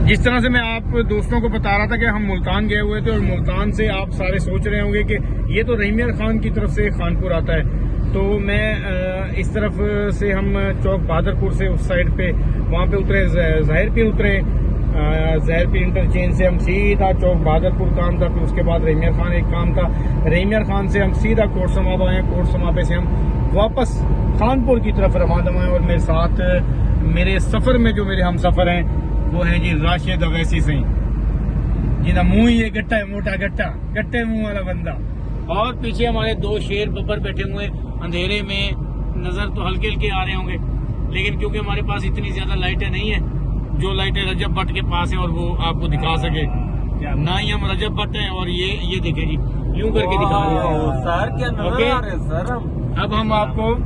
जिस तरह से मैं आप दोस्तों को बता रहा था कि हम मुल्तान गए हुए थे और मुल्तान से आप सारे सोच रहे होंगे कि ये तो रहीमियर खान की तरफ से खानपुर आता है, तो मैं इस तरफ से हम चौक बहादुरपुर से उस साइड पे वहाँ पे उतरे, ज़ाहिर पे उतरे, ज़ाहिर पे इंटरचेंज से हम सीधा चौक बहादुरपुर काम था, फिर उसके बाद रहीमियर खान एक काम था, रहीमियर खान से हम सीधा कोट समाब आए, कोट समाबे से हम वापस खानपुर की तरफ रवाना हुए। और मेरे साथ मेरे सफ़र में जो मेरे हम सफ़र हैं वो है जी राशिद अवैसी सिंह, जिना मुंह ही गट्टा है, मोटा गट्टा, गट्टे मुंह वाला बंदा। और पीछे हमारे दो शेर बब्बर बैठे हुए, अंधेरे में नजर तो हल्के हल्के आ रहे होंगे, लेकिन क्योंकि हमारे पास इतनी ज्यादा लाइटें नहीं है जो लाइटें रजब भट्ट के पास है और वो आपको दिखा सके, ना ही हम रजब भट्ट हैं। और ये देखें जी, यूं करके दिखा रहे हैं सर, क्या नजर आ रहे हैं सर। अब हम आपको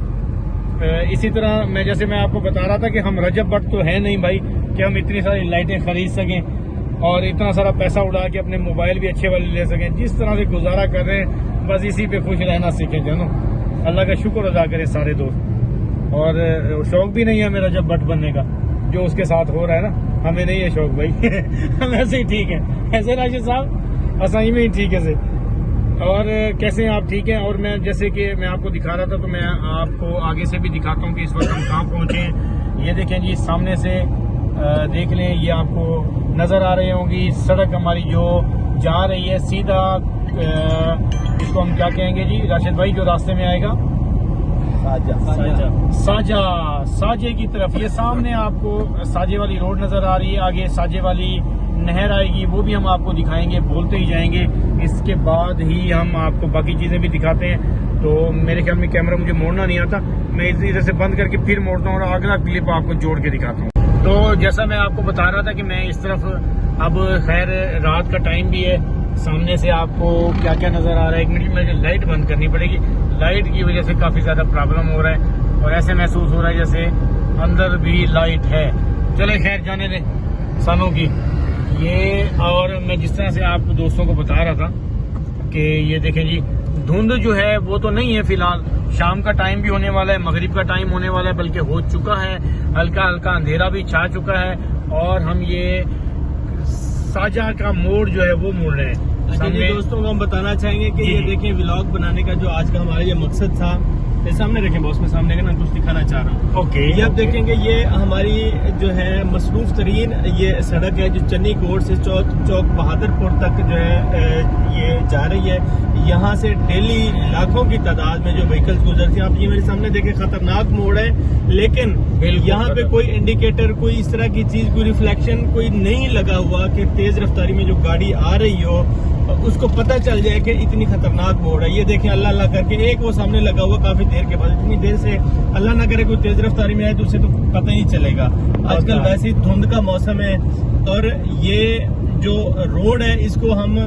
इसी तरह मैं आपको बता रहा था कि हम रजब भट्ट तो है नहीं भाई कि हम इतनी सारी लाइटें खरीद सकें और इतना सारा पैसा उड़ा के अपने मोबाइल भी अच्छे वाले ले सकें। जिस तरह से गुजारा कर रहे हैं बस इसी पे खुश रहना सीखें जानो, अल्लाह का शुक्र अदा करें सारे दोस्त। और शौक भी नहीं है हमें रजब भट्ट बनने का, जो उसके साथ हो रहा है ना, हमें नहीं है शौक भाई हम ऐसे ही ठीक है, ऐसे राशिद साहब असाई में ही ठीक है से। और कैसे हैं आप, ठीक हैं? और मैं जैसे कि मैं आपको दिखा रहा था तो मैं आपको आगे से भी दिखाता हूँ कि इस वक्त हम कहाँ पहुँचे हैं। ये देखें जी, सामने से देख लें, ये आपको नज़र आ रही होंगी सड़क हमारी जो जा रही है सीधा, इसको हम क्या कहेंगे जी राशिद भाई, जो रास्ते में आएगा साजे की तरफ। ये सामने आपको साजे वाली रोड नज़र आ रही है, आगे साजे वाली नहर आएगी, वो भी हम आपको दिखाएंगे, बोलते ही जाएंगे। इसके बाद ही हम आपको बाकी चीज़ें भी दिखाते हैं। तो मेरे ख्याल में कैमरा मुझे मोड़ना नहीं आता, मैं इधर से बंद करके फिर मोड़ता हूँ और अगला क्लिप आपको जोड़ के दिखाता हूँ। तो जैसा मैं आपको बता रहा था कि मैं इस तरफ, अब खैर रात का टाइम भी है, सामने से आपको क्या क्या नज़र आ रहा है। एक मिनट में मुझे लाइट बंद करनी पड़ेगी, लाइट की वजह से काफ़ी ज़्यादा प्रॉब्लम हो रहा है और ऐसे महसूस हो रहा है जैसे अंदर भी लाइट है। चले खैर जाने दें सानों की ये। और मैं जिस तरह से आपको दोस्तों को बता रहा था कि ये देखें जी, धुंध जो है वो तो नहीं है फिलहाल, शाम का टाइम भी होने वाला है, मगरिब का टाइम होने वाला है, बल्कि हो चुका है, हल्का हल्का अंधेरा भी छा चुका है। और हम ये साजा का मोड़ जो है वो मोड़ रहे हैं। सामने दोस्तों को हम बताना चाहेंगे कि ये देखें, व्लॉग बनाने का जो आज का हमारा ये मकसद था, ये सामने रखें बॉस, में सामने का ना कुछ दिखाना चाह रहा हूँ। ओके, ये आप देखेंगे, ये हमारी जो है मसरूफ तरीन ये सड़क है जो चन्नी कोट से चौक बहादुरपुर तक जो है ये जा रही है। यहाँ से डेली लाखों की तादाद में जो व्हीकल्स गुजरती हैं। आप ये मेरे सामने देखें, खतरनाक मोड़ है, लेकिन यहाँ पे कोई इंडिकेटर, कोई इस तरह की चीज, कोई रिफ्लेक्शन कोई नहीं लगा हुआ कि तेज रफ्तारी में जो गाड़ी आ रही हो उसको पता चल जाए कि इतनी खतरनाक मोड़ है। ये देखें, अल्लाह अल्लाह करके एक वो सामने लगा हुआ काफी देर के बाद, इतनी देर से अल्लाह ना करे कोई तेज रफ्तारी में आए तो उसे तो पता ही नहीं चलेगा। आजकल वैसे ही धुंध का मौसम है और ये जो रोड है इसको हम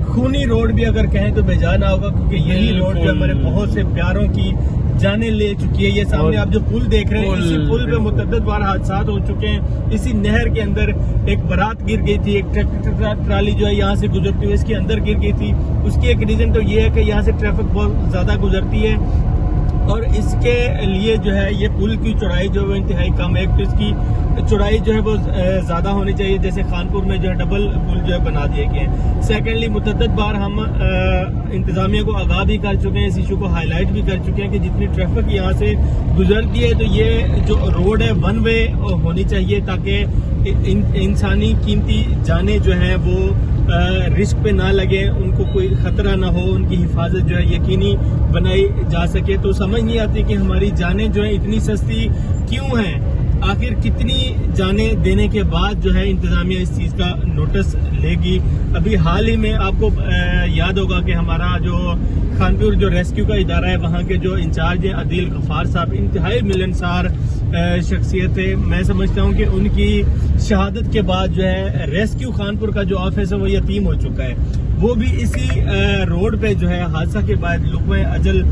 खूनी रोड भी अगर कहें तो बेजान ना होगा, क्योंकि यही रोड जो हमारे बहुत से प्यारों की जाने ले चुकी है। ये सामने आप जो पुल देख रहे हैं, इसी पुल पे मुतअद्दिद बार हादसा हो चुके हैं। इसी नहर के अंदर एक बारात गिर गई थी, एक ट्रैक्टर ट्राली जो है यहाँ से गुजरती हुई इसके अंदर गिर गई थी। उसकी एक रीजन तो ये है कि यहाँ से ट्रैफिक बहुत ज्यादा गुजरती है और इसके लिए जो है ये पुल की चौड़ाई जो है इंतहाई कम है। एक तो इसकी चौड़ाई जो है वो ज्यादा होनी चाहिए, जैसे खानपुर में जो है डबल पुल जो है बना दिए गए हैं। सेकेंडली, मुतअद्दिद बार हम इंतजामिया को आगाह भी कर चुके हैं, इस इशू को हाईलाइट भी कर चुके हैं कि जितनी ट्रैफिक यहाँ से गुजरती है तो ये जो रोड है वन वे होनी चाहिए, ताकि इंसानी कीमती जाने जो है वो रिस्क पे ना लगे, उनको कोई खतरा ना हो, उनकी हिफाजत जो है यकीनी बनाई जा सके। तो समझ नहीं आती कि हमारी जानें जो है इतनी सस्ती क्यों हैं, आखिर कितनी जानें देने के बाद जो है इंतजामिया इस चीज का नोटिस लेगी। अभी हाल ही में आपको याद होगा कि हमारा जो खानपुर जो रेस्क्यू का इदारा है, वहाँ के जो इंचार्ज हैं अदील गफ्फार साहब, इंतहाई मिलनसार शख्सियत है। मैं समझता हूँ कि उनकी शहादत के बाद जो है रेस्क्यू खानपुर का जो ऑफिस है वो यतीम हो चुका है। वो भी इसी रोड पे जो है हादसा के बाद लुक़्वे अजल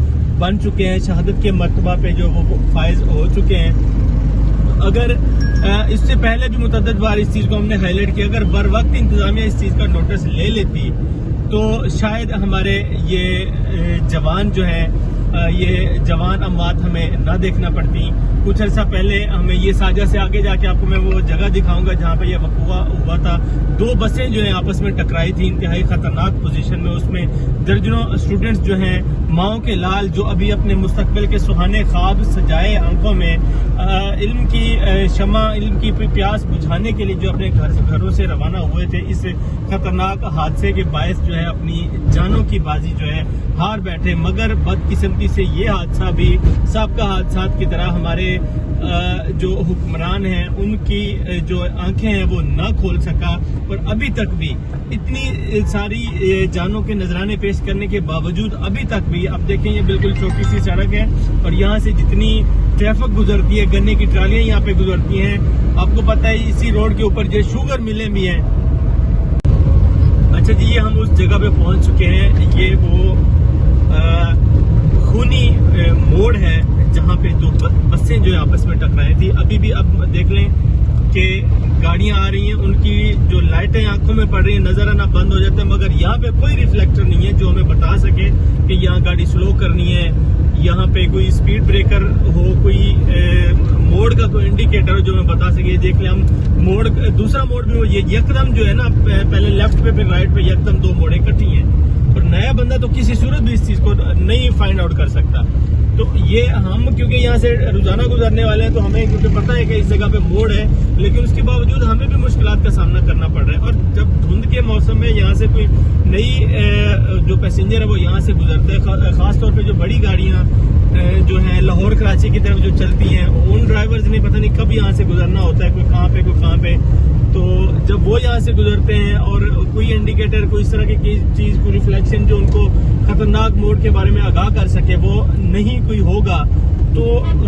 बन चुके हैं, शहादत के मर्तबा पे जो वो फायज हो चुके हैं। अगर इससे पहले भी मुतअद्दिद बार इस चीज को हमने हाईलाइट किया, अगर बर वक्त इंतजामिया इस चीज का नोटिस ले लेती तो शायद हमारे ये जवान जो है ये जवान अमवात हमें ना देखना पड़ती। कुछ अर्सा पहले हमें ये साजा से आगे जाके आपको मैं वो जगह दिखाऊंगा जहाँ पे ये वक़ूआ हुआ था। दो बसें जो है आपस में टकराई थी इंतहाई खतरनाक पोजीशन में। उसमें दर्जनों स्टूडेंट्स जो हैं माओ के लाल जो अभी अपने मुस्तकबिल के सुहाने ख्वाब सजाए आंखों में इल्म की शमा इल्म की प्यास बुझाने के लिए जो अपने घरों से रवाना हुए थे, इस खतरनाक हादसे के बायस जो है अपनी जानों की बाजी जो है हार बैठे। मगर बदकिस्मती से ये हादसा भी साबका हादसा की तरह हमारे जो हुक्मरान हैं उनकी जो आंखें हैं वो ना खोल सका। और अभी तक भी इतनी सारी जानों के नजराने पेश करने के बावजूद अभी तक भी अब देखें ये बिल्कुल छोटी सी सड़क है और यहाँ से जितनी ट्रैफिक गुजरती है, गन्ने की ट्रालियां यहाँ पे गुजरती हैं। आपको पता है इसी रोड के ऊपर जो शुगर मिलें भी हैं। अच्छा जी, ये हम उस जगह पे पहुंच चुके हैं। ये वो खूनी मोड़ है जहाँ पे दो बसें जो आपस में टकराई थी। अभी भी अब देख लें कि गाड़ियां आ रही हैं, उनकी जो लाइटें आंखों में पड़ रही हैं, नजर आना बंद हो जाता है। मगर यहाँ पे कोई रिफ्लेक्टर नहीं है जो हमें बता सके कि यहाँ गाड़ी स्लो करनी है, यहाँ पे कोई स्पीड ब्रेकर हो, कोई मोड़ का कोई इंडिकेटर हो जो हमें बता सके। देख लें हम मोड़, दूसरा मोड़ भी ये यकदम जो है ना, पहले लेफ्ट पे फिर राइट पे यकदम दो मोड़े इकट्ठी हैं। और नया बंदा तो किसी सूरत भी इस चीज को नहीं फाइंड आउट कर सकता। तो ये हम क्योंकि यहाँ से रोजाना गुजरने वाले हैं तो हमें क्योंकि पता है कि इस जगह पे मोड़ है, लेकिन उसके बावजूद हमें भी मुश्किलात का सामना करना पड़ रहा है। और जब धुंध के मौसम में यहाँ से कोई नई जो पैसेंजर है वो यहाँ से गुजरता है, खासतौर पे जो बड़ी गाड़ियाँ जो है लाहौर कराची की तरफ जो चलती हैं, उन ड्राइवर्स ने पता नहीं कब यहाँ से गुजरना होता है, कोई कहाँ पे। तो जब वो यहाँ से गुजरते हैं और कोई इंडिकेटर, कोई इस तरह की चीज, कोई रिफ्लेक्शन जो उनको खतरनाक मोड़ के बारे में आगाह कर सके वो नहीं कोई होगा, तो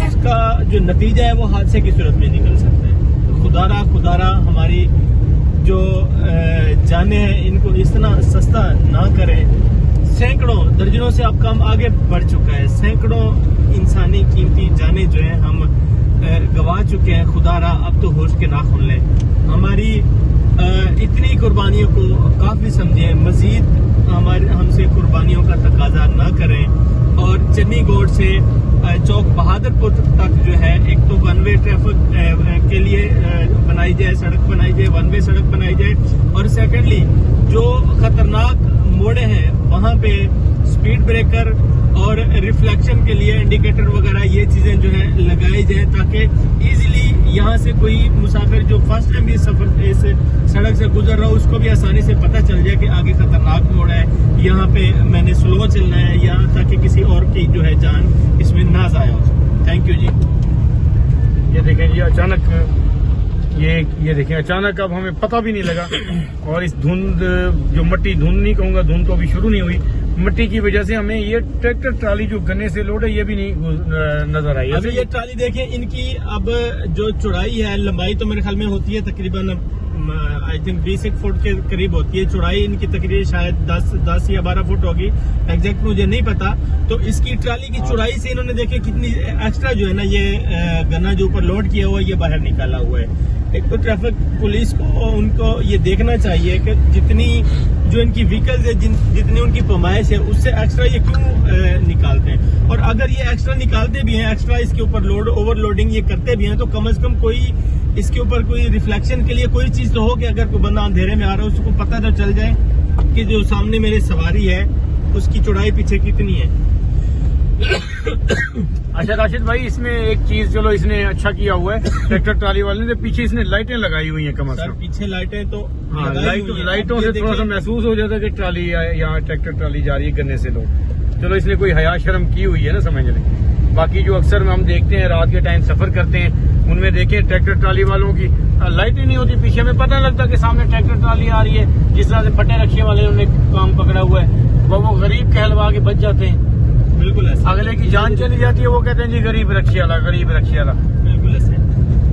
उसका जो नतीजा है वो हादसे की सूरत में निकल सकता है। तो खुदारा हमारी जो जाने हैं इनको इस तरह सस्ता ना करें। सैकड़ों दर्जनों से अब काम आगे बढ़ चुका है, सैकड़ों इंसानी कीमती जाने जो है हम गवा चुके हैं। खुदारा अब तो होश के नाखून लें। हमारी इतनी कुर्बानियों को काफी समझें, मजीद हमसे कुर्बानियों का तकाजा ना करें। और चन्नी गोड से चौक बहादुरपुर तक जो है एक तो वन वे ट्रैफिक के लिए बनाई जाए, सड़क बनाई जाए, वन वे सड़क बनाई जाए। और सेकेंडली जो खतरनाक मोड़े हैं वहां पे स्पीड ब्रेकर और रिफ्लेक्शन के लिए इंडिकेटर वगैरह ये चीजें जो है लगाई जाए, ताकि इजीली यहाँ से कोई मुसाफिर जो फर्स्ट टाइम इस सड़क से गुजर रहा हो उसको भी आसानी से पता चल जाए कि आगे खतरनाक मोड़ है, यहाँ पे मैंने स्लो चलना है, यहाँ ताकि किसी और की जो है जान इसमें ना जाया हो। थैंक यू जी। ये देखें जी, अचानक ये देखें, अचानक अब हमें पता भी नहीं लगा। और इस धुंध, जो मट्टी धुंध नहीं कहूंगा, धुंध तो अभी शुरू नहीं हुई, मट्टी की वजह से हमें ये ट्रैक्टर ट्राली जो गन्ने से लोड है ये भी नहीं नजर आई। अभी ये ट्राली देखें, इनकी अब जो चौड़ाई है, लंबाई तो मेरे ख्याल में होती है तकरीबन आई थिंक 20 फुट के करीब होती है। चौड़ाई इनकी तकरीबन शायद 10 या 12 फुट होगी, एग्जैक्ट मुझे नहीं पता। तो इसकी ट्राली की चौड़ाई से इन्होंने देखे कितनी एक्स्ट्रा जो है ना ये गन्ना जो ऊपर लोड किया हुआ है ये बाहर निकाला हुआ है। एक तो ट्रैफिक पुलिस को उनको ये देखना चाहिए कि जितनी जो इनकी व्हीकल्स है, जितनी उनकी पैमाइश है उससे एक्स्ट्रा ये क्यों निकालते हैं। और अगर ये एक्स्ट्रा निकालते भी हैं, एक्स्ट्रा इसके ऊपर लोड ओवरलोडिंग ये करते भी हैं, तो कम से कम कोई इसके ऊपर कोई रिफ्लेक्शन के लिए कोई चीज तो हो कि अगर कोई बंदा अंधेरे में आ रहा है उसको पता तो चल जाए कि जो सामने मेरे सवारी है उसकी चौड़ाई पीछे कितनी है। अच्छा राशिद भाई, इसमें एक चीज चलो इसने अच्छा किया हुआ है ट्रैक्टर ट्राली वाले ने, पीछे इसने लाइटें लगाई हुई हैं कम से कम। पीछे लाइटें तो हाँ, लाइटों से थोड़ा सा महसूस हो जाता है कि ट्राली यहाँ ट्रैक्टर ट्राली जा रही है गन्ने से लोग। चलो इसने कोई हया शर्म की हुई है ना, समझ लें। बाकी जो अक्सर हम देखते हैं रात के टाइम सफर करते हैं उनमें देखें ट्रैक्टर ट्राली वालों की लाइट ही नहीं होती, पीछे में पता लगता कि सामने ट्रैक्टर ट्राली आ रही है। जिस तरह से फटे रखे वाले उन्होंने काम पकड़ा हुआ है वो गरीब कहलवा के बच जाते हैं। बिल्कुल ऐसा, अगले की जान चली जाती है, वो कहते हैं जी गरीब रखिए वाला, गरीब रखिए वाला। बिल्कुल ऐसे।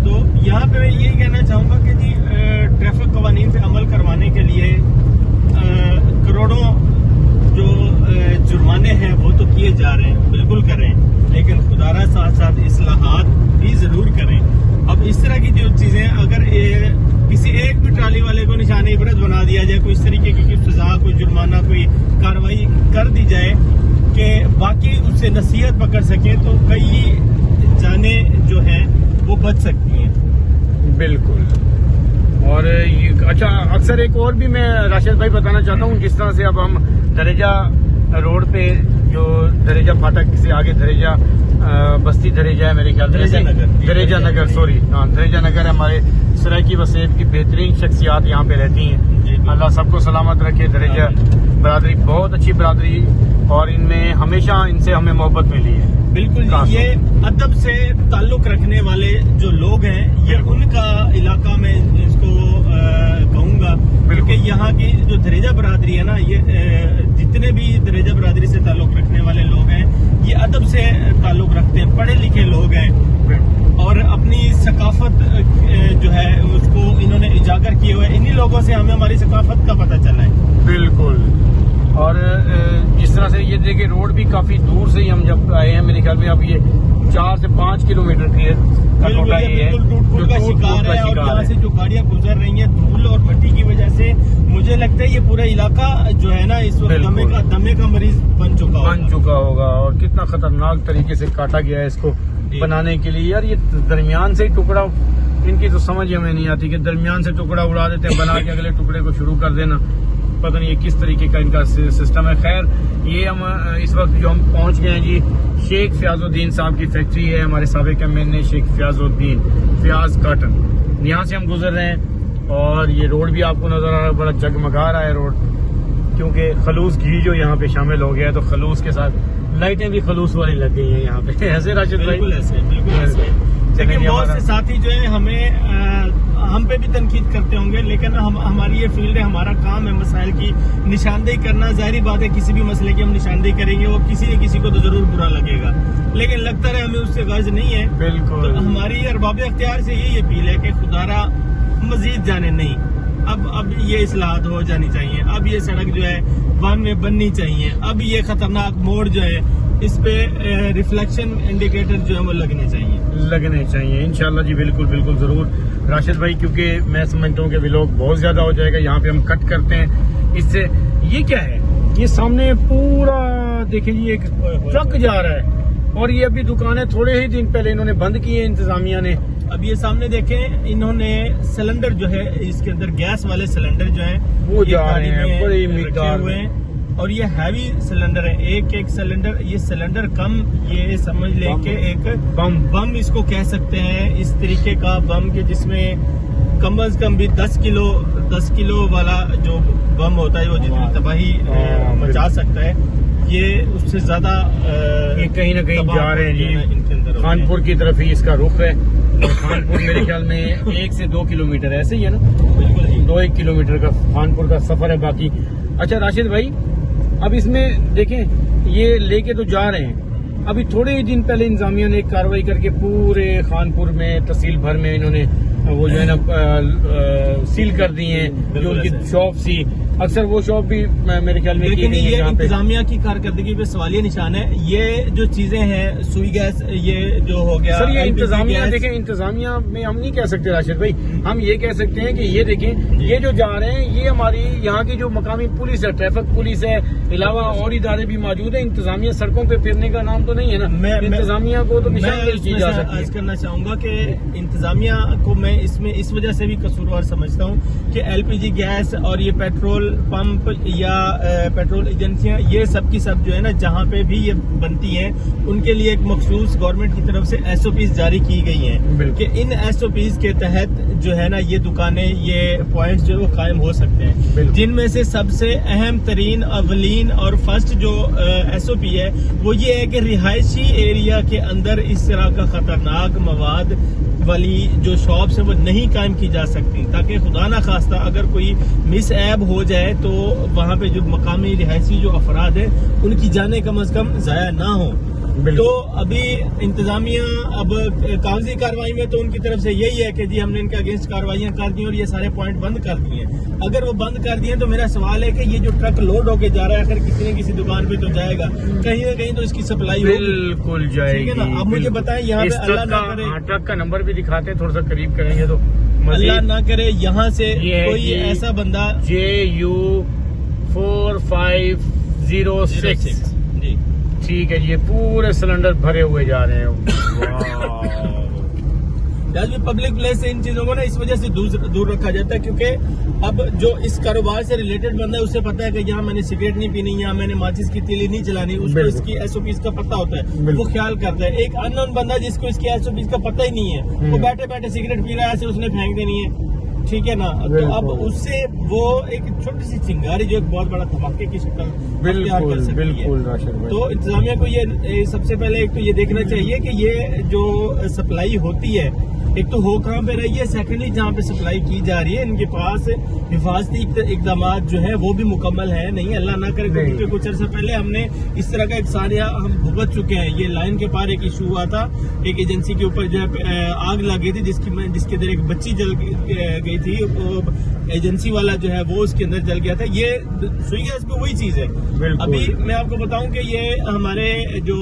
तो यहाँ पे मैं यही कहना चाहूंगा कि जी ट्रैफिक कवानीन पे अमल करवाने के लिए करोड़ों जो जुर्माने हैं वो तो किए जा रहे हैं, बिल्कुल करें, लेकिन खुदारा साथ साथ इस्लाहात भी जरूर करें। अब इस तरह की जो चीजें अगर किसी एक भी ट्राली वाले को निशान इबरत बना दिया जाए, कोई इस तरीके की सजा, कोई जुर्माना, कोई कार्रवाई कर दी जाए, कि बाकी उससे नसीहत पकड़ सकें तो कई जाने जो हैं वो बच सकती हैं। बिल्कुल। और अच्छा, अक्सर एक और भी मैं राशिद भाई बताना चाहता हूँ, जिस तरह से अब हम दरेजा रोड पे, जो दरेजा फाटक से आगे दरेजा बस्ती दरेजा है मेरे ख्याल से, दरेजा नगर सॉरी, हाँ दरेजा नगर है, हमारे सरायकी वसेब की बेहतरीन शख्सियात यहाँ पे रहती हैं। अल्लाह सबको सलामत रखे। दरेजा बरादरी बहुत अच्छी बरादरी, और इनमें हमेशा इनसे हमें मोहब्बत मिली है। बिल्कुल जी, ये अदब से ताल्लुक रखने वाले जो लोग हैं, ये उनका इलाका में इसको कहूँगा, क्योंकि यहाँ की जो दरेजा बरादरी है ना, ये जितने भी दरेजा बरादरी से ताल्लुक रखने वाले लोग हैं, ये अदब से ताल्लुक रखते हैं, पढ़े लिखे लोग हैं, और अपनी सकाफत जो है उसको इन्होंने उजागर किए हुए। इन्हीं लोगों से हमें हमारी सकाफत का पता चला है। बिल्कुल। और जिस तरह से ये देखिए, रोड भी काफी दूर से ही हम जब आए हैं, मेरे ख्याल में अब ये 4 से 5 किलोमीटर की है, बिल्कुल का शिकार है। और यहाँ से जो गाड़ियाँ गुजर रही हैं धूल और मिट्टी की वजह से, मुझे लगता है ये पूरा इलाका जो है ना इस वक्त दमे का मरीज बन चुका होगा। और कितना खतरनाक तरीके से काटा गया है इसको बनाने के लिए। यार ये दरमियान से ही टुकड़ा, इनकी तो समझ हमें नहीं आती कि दरमियान से टुकड़ा उड़ा देते हैं, बना के अगले टुकड़े को शुरू कर देना। पता नहीं ये किस तरीके का इनका सिस्टम है। खैर, ये हम इस वक्त जो हम पहुंच गए हैं जी, शेख फयाजुद्दीन साहब की फैक्ट्री है, हमारे साबिक एमएनए शेख फयाजुद्दीन फयाज काटन, यहाँ से हम गुजर रहे हैं। और ये रोड भी आपको नजर आ रहा है, बड़ा जगमगा रहा है रोड, क्योंकि खलूस घी जो यहाँ पे शामिल हो गया है, तो खलूस के साथ लाइटें भी खलूस वाली लग गई हैं यहाँ पे। ऐसे राशिद भाई? बिल्कुल ऐसे। लेकिन बहुत से साथी जो है हमें हम पे भी तनकीद करते होंगे, लेकिन हमारी ये फील्ड है, हमारा काम है मसाइल की निशानदेही करना। जाहिर बात है, किसी भी मसले की हम निशानदेही करेंगे, वो किसी न किसी को तो जरूर बुरा लगेगा, लेकिन लगता है हमें उससे गर्ज नहीं है। बिल्कुल। तो हमारी अरबाब अख्तियार से यही अपील है कि खुदारा मजीद जाने नहीं, अब ये इस्लाहत हो जानी चाहिए, अब ये सड़क जो है वन में बननी चाहिए, अब ये खतरनाक मोड़ जो है इस पे रिफ्लेक्शन इंडिकेटर जो है वो लगने चाहिए इंशाल्लाह जी। बिल्कुल बिल्कुल जरूर राशिद भाई, क्योंकि मैं समझता हूँ कि व्लॉग बहुत ज्यादा हो जाएगा। यहाँ पे हम कट करते हैं इससे। ये क्या है, ये सामने पूरा देखिए जी, एक ट्रक जा रहा है, और ये अभी दुकानें थोड़े ही दिन पहले इन्होंने बंद की है इंतजामिया ने। अब ये सामने देखें, इन्होंने सिलेंडर जो है, इसके अंदर गैस वाले सिलेंडर जो है वो जा रहे हैं बड़ी मिकदार हुए हैं, और ये हैवी सिलेंडर है, एक सिलेंडर। ये सिलेंडर कम, ये समझ लें कि एक बम इसको कह सकते हैं, इस तरीके का बम के जिसमें कम से कम भी 10 किलो वाला जो बम होता है, वो जितनी तबाही मचा सकता है, ये उससे ज्यादा ये कहीं ना कहीं जा रहे हैं जी। खानपुर की तरफ ही इसका रुख है। खानपुर मेरे ख्याल में 1 से 2 किलोमीटर ऐसे ही है ना? बिल्कुल जी, 2-1 किलोमीटर का खानपुर का सफर है बाकी। अच्छा राशिद भाई, अब इसमें देखें, ये लेके तो जा रहे हैं, अभी थोड़े ही दिन पहले इंतजामिया ने एक कार्रवाई करके पूरे खानपुर में तहसील भर में इन्होंने वो जो है ना सील कर दी हैं, जो उनकी शॉप थी। अक्सर वो शॉप भी मेरे ख्याल में लेकिन ये इंतजामिया की कारकर्दगी पे सवालिया निशान है। ये जो चीजें हैं, सुई गैस ये जो हो गया सर, ये इंतजामिया देखें, इंतजामिया में हम नहीं कह सकते राशिद भाई, हम ये कह सकते हैं कि ये देखें, ये जो जा रहे हैं, ये हमारी यहाँ की जो मकामी पुलिस है, ट्रैफिक पुलिस है, अलावा और इदारे भी मौजूद है। इंतजामिया सड़कों पे फिरने का नाम तो नहीं है ना। इंतजामिया को तो निशानदेही की जा सकती है। अर्ज करना चाहूंगा कि इंतजामिया को मैं इसमें इस वजह से भी कसूरवार समझता हूँ कि LPG गैस और ये पेट्रोल पंप या पेट्रोल एजेंसियां, ये सब की सब जो है ना, जहाँ पे भी ये बनती हैं, उनके लिए एक मखसूस गवर्नमेंट की तरफ से SOPs जारी की गई हैं कि इन SOPs के तहत जो है ना ये दुकानें, ये पॉइंट्स जो है वो कायम हो सकते हैं। जिनमें से सबसे अहम तरीन, अवलीन और फर्स्ट जो SOP है वो ये है कि रिहायशी एरिया के अंदर इस तरह का खतरनाक मवाद वाली जो शॉप्स है वो नहीं कायम की जा सकती, ताकि खुदा ना खास्ता अगर कोई मिस ऐब हो जाए तो वहाँ पे जो मकामी रिहायशी जो अफराद है उनकी जाने कम से कम जाया ना हो। तो अभी इंतजामिया अब कागजी कार्रवाई में तो उनकी तरफ से यही है कि जी हमने इनके अगेंस्ट कार्रवाइयां कर दी और ये सारे पॉइंट बंद कर दिए। अगर वो बंद कर दिए तो मेरा सवाल है कि ये जो ट्रक लोड होके जा रहा है, आखिर किसी न किसी दुकान पे तो जाएगा, कहीं ना कहीं तो इसकी सप्लाई बिल्कुल जाएगी, ठीक है ना? अब मुझे बताएं, यहाँ पे अल्लाह ना करे, ट्रक का नंबर भी दिखाते हैं, थोड़ा सा करीब करेंगे तो अल्लाह ना करे यहाँ से कोई ऐसा बंदा JU 4506 जी ठीक है, ये पूरे सिलेंडर भरे हुए जा रहे हैं। आज भी पब्लिक प्लेस से इन चीजों को ना इस वजह से दूर रखा जाता है, क्योंकि अब जो इस कारोबार से रिलेटेड बंदा है उसे पता है कि यहाँ मैंने सिगरेट नहीं पीनी, यहाँ मैंने माचिस की तीली नहीं जलानी, उसको इसकी SOPs का पता होता है, वो ख्याल करता है। एक अननोन बंदा जिसको इसकी SOPs का पता ही नहीं है, वो बैठे बैठे सिगरेट पी रहा है, ऐसे उसने फेंक देनी है, ठीक है ना। तो अब उससे वो एक छोटी सी चिंगारी जो एक बहुत बड़ा धमाके की शक्ल अख्तियार कर सकती है। तो इंतजामिया को ये सबसे पहले एक तो ये देखना चाहिए कि ये जो सप्लाई होती है, एक तो हो कहाँ पे रही है, सेकेंडली जहाँ पे सप्लाई की जा रही है इनके पास हिफाजती इकदाम जो है वो भी मुकम्मल है नहीं, अल्लाह ना करे। क्योंकि कुछ अर्सा पहले हमने इस तरह का एक सारिया हम भुगत चुके हैं। ये लाइन के पार एक इशू हुआ था, एक एजेंसी के ऊपर जो है आग लगी थी, जिसके अंदर एक बच्ची जल गई थी, एजेंसी वाला जो है वो उसके अंदर जल गया था। ये सुई गैस पे वही चीज है। अभी मैं आपको बताऊं कि ये हमारे जो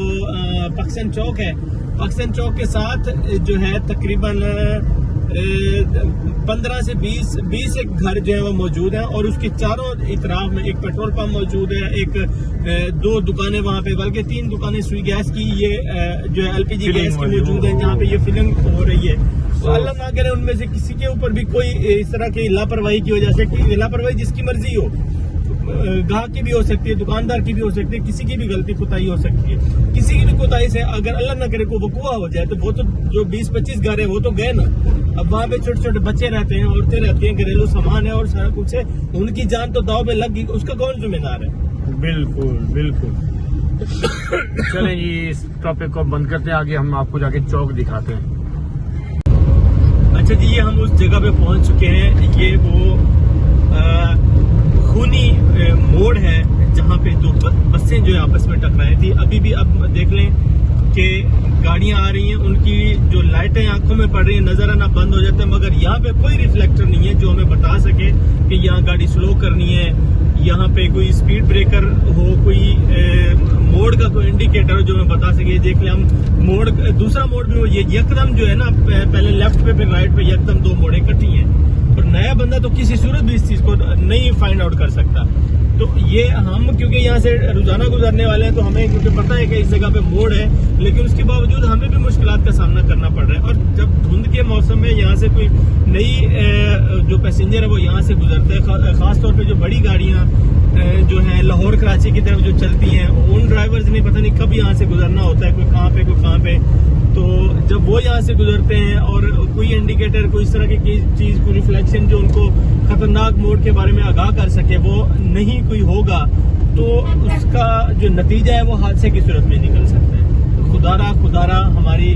पाकिस्तान चौक है, पाकिस्तान चौक के साथ जो है तकरीबन 15 से 20 एक घर जो है वो मौजूद है, और उसके चारों इतराफ में एक पेट्रोल पंप मौजूद है, एक 2 दुकानें वहाँ पे, बल्कि 3 दुकानें सुई गैस की, ये जो है LPG गैस की मौजूद है, जहाँ पे ये फिलिंग हो रही है। तो अल्लाह ना करे उनमें से किसी के ऊपर भी कोई इस तरह की लापरवाही की वजह से, कि लापरवाही जिसकी मर्जी हो, गाहक की भी हो सकती है, दुकानदार की भी हो सकती है, किसी की भी गलती कोताही हो सकती है। किसी की भी कोताही से अगर अल्लाह न करे को वकुआ हो जाए, तो वो तो जो 20-25 घर है वो तो गए ना। अब वहाँ पे छोटे छोटे बच्चे रहते हैं, औरतें रहती हैं, घरेलू सामान है और सारा कुछ है, उनकी जान तो दाव पे लग गई, उसका कौन जिम्मेदार है? बिल्कुल बिल्कुल। चलें जी, इस टॉपिक को बंद करते हैं, आगे हम आपको जाके चौक दिखाते हैं। अच्छा जी, ये हम उस जगह पे पहुंच चुके हैं। ये वो खूनी मोड़ है जहाँ पे 2 बसें जो है आपस में टकराई थी। अभी भी अब देख लें कि गाड़ियां आ रही हैं, उनकी जो लाइटें आंखों में पड़ रही है, नजर आना बंद हो जाता है, मगर यहाँ पे कोई रिफ्लेक्टर नहीं है जो हमें बता सके कि यहाँ गाड़ी स्लो करनी है, यहाँ पे कोई स्पीड ब्रेकर हो, कोई मोड़ का कोई इंडिकेटर हो जो हमें बता सके। देख ले हम मोड़, दूसरा मोड़ भी हो, ये यकदम जो है ना, पहले लेफ्ट पे फिर राइट पे यकदम 2 मोड़े इकट्ठी हैं, और नया बंदा तो किसी सूरत भी इस चीज को नहीं फाइंड आउट कर सकता। तो ये हम क्योंकि यहाँ से रोजाना गुजरने वाले हैं, तो हमें क्योंकि पता है कि इस जगह पे मोड़ है, लेकिन उसके बावजूद हमें भी मुश्किलात का सामना करना पड़ रहा है। और जब धुंध के मौसम में यहाँ से कोई नई जो पैसेंजर है वो यहाँ से गुजरता है, खासतौर पे जो बड़ी गाड़ियाँ जो है लाहौर कराची की तरफ जो चलती हैं, उन ड्राइवर्स ने पता नहीं कब यहाँ से गुजरना होता है, कोई कहाँ पे कोई कहाँ पे। तो जब वो यहाँ से गुजरते हैं और कोई इंडिकेटर, कोई इस तरह की चीज, कोई रिफ्लेक्शन जो उनको खतरनाक मोड़ के बारे में आगाह कर सके, वो नहीं कोई होगा, तो उसका जो नतीजा है वो हादसे की सूरत में निकल सकता है। तो खुदारा हमारी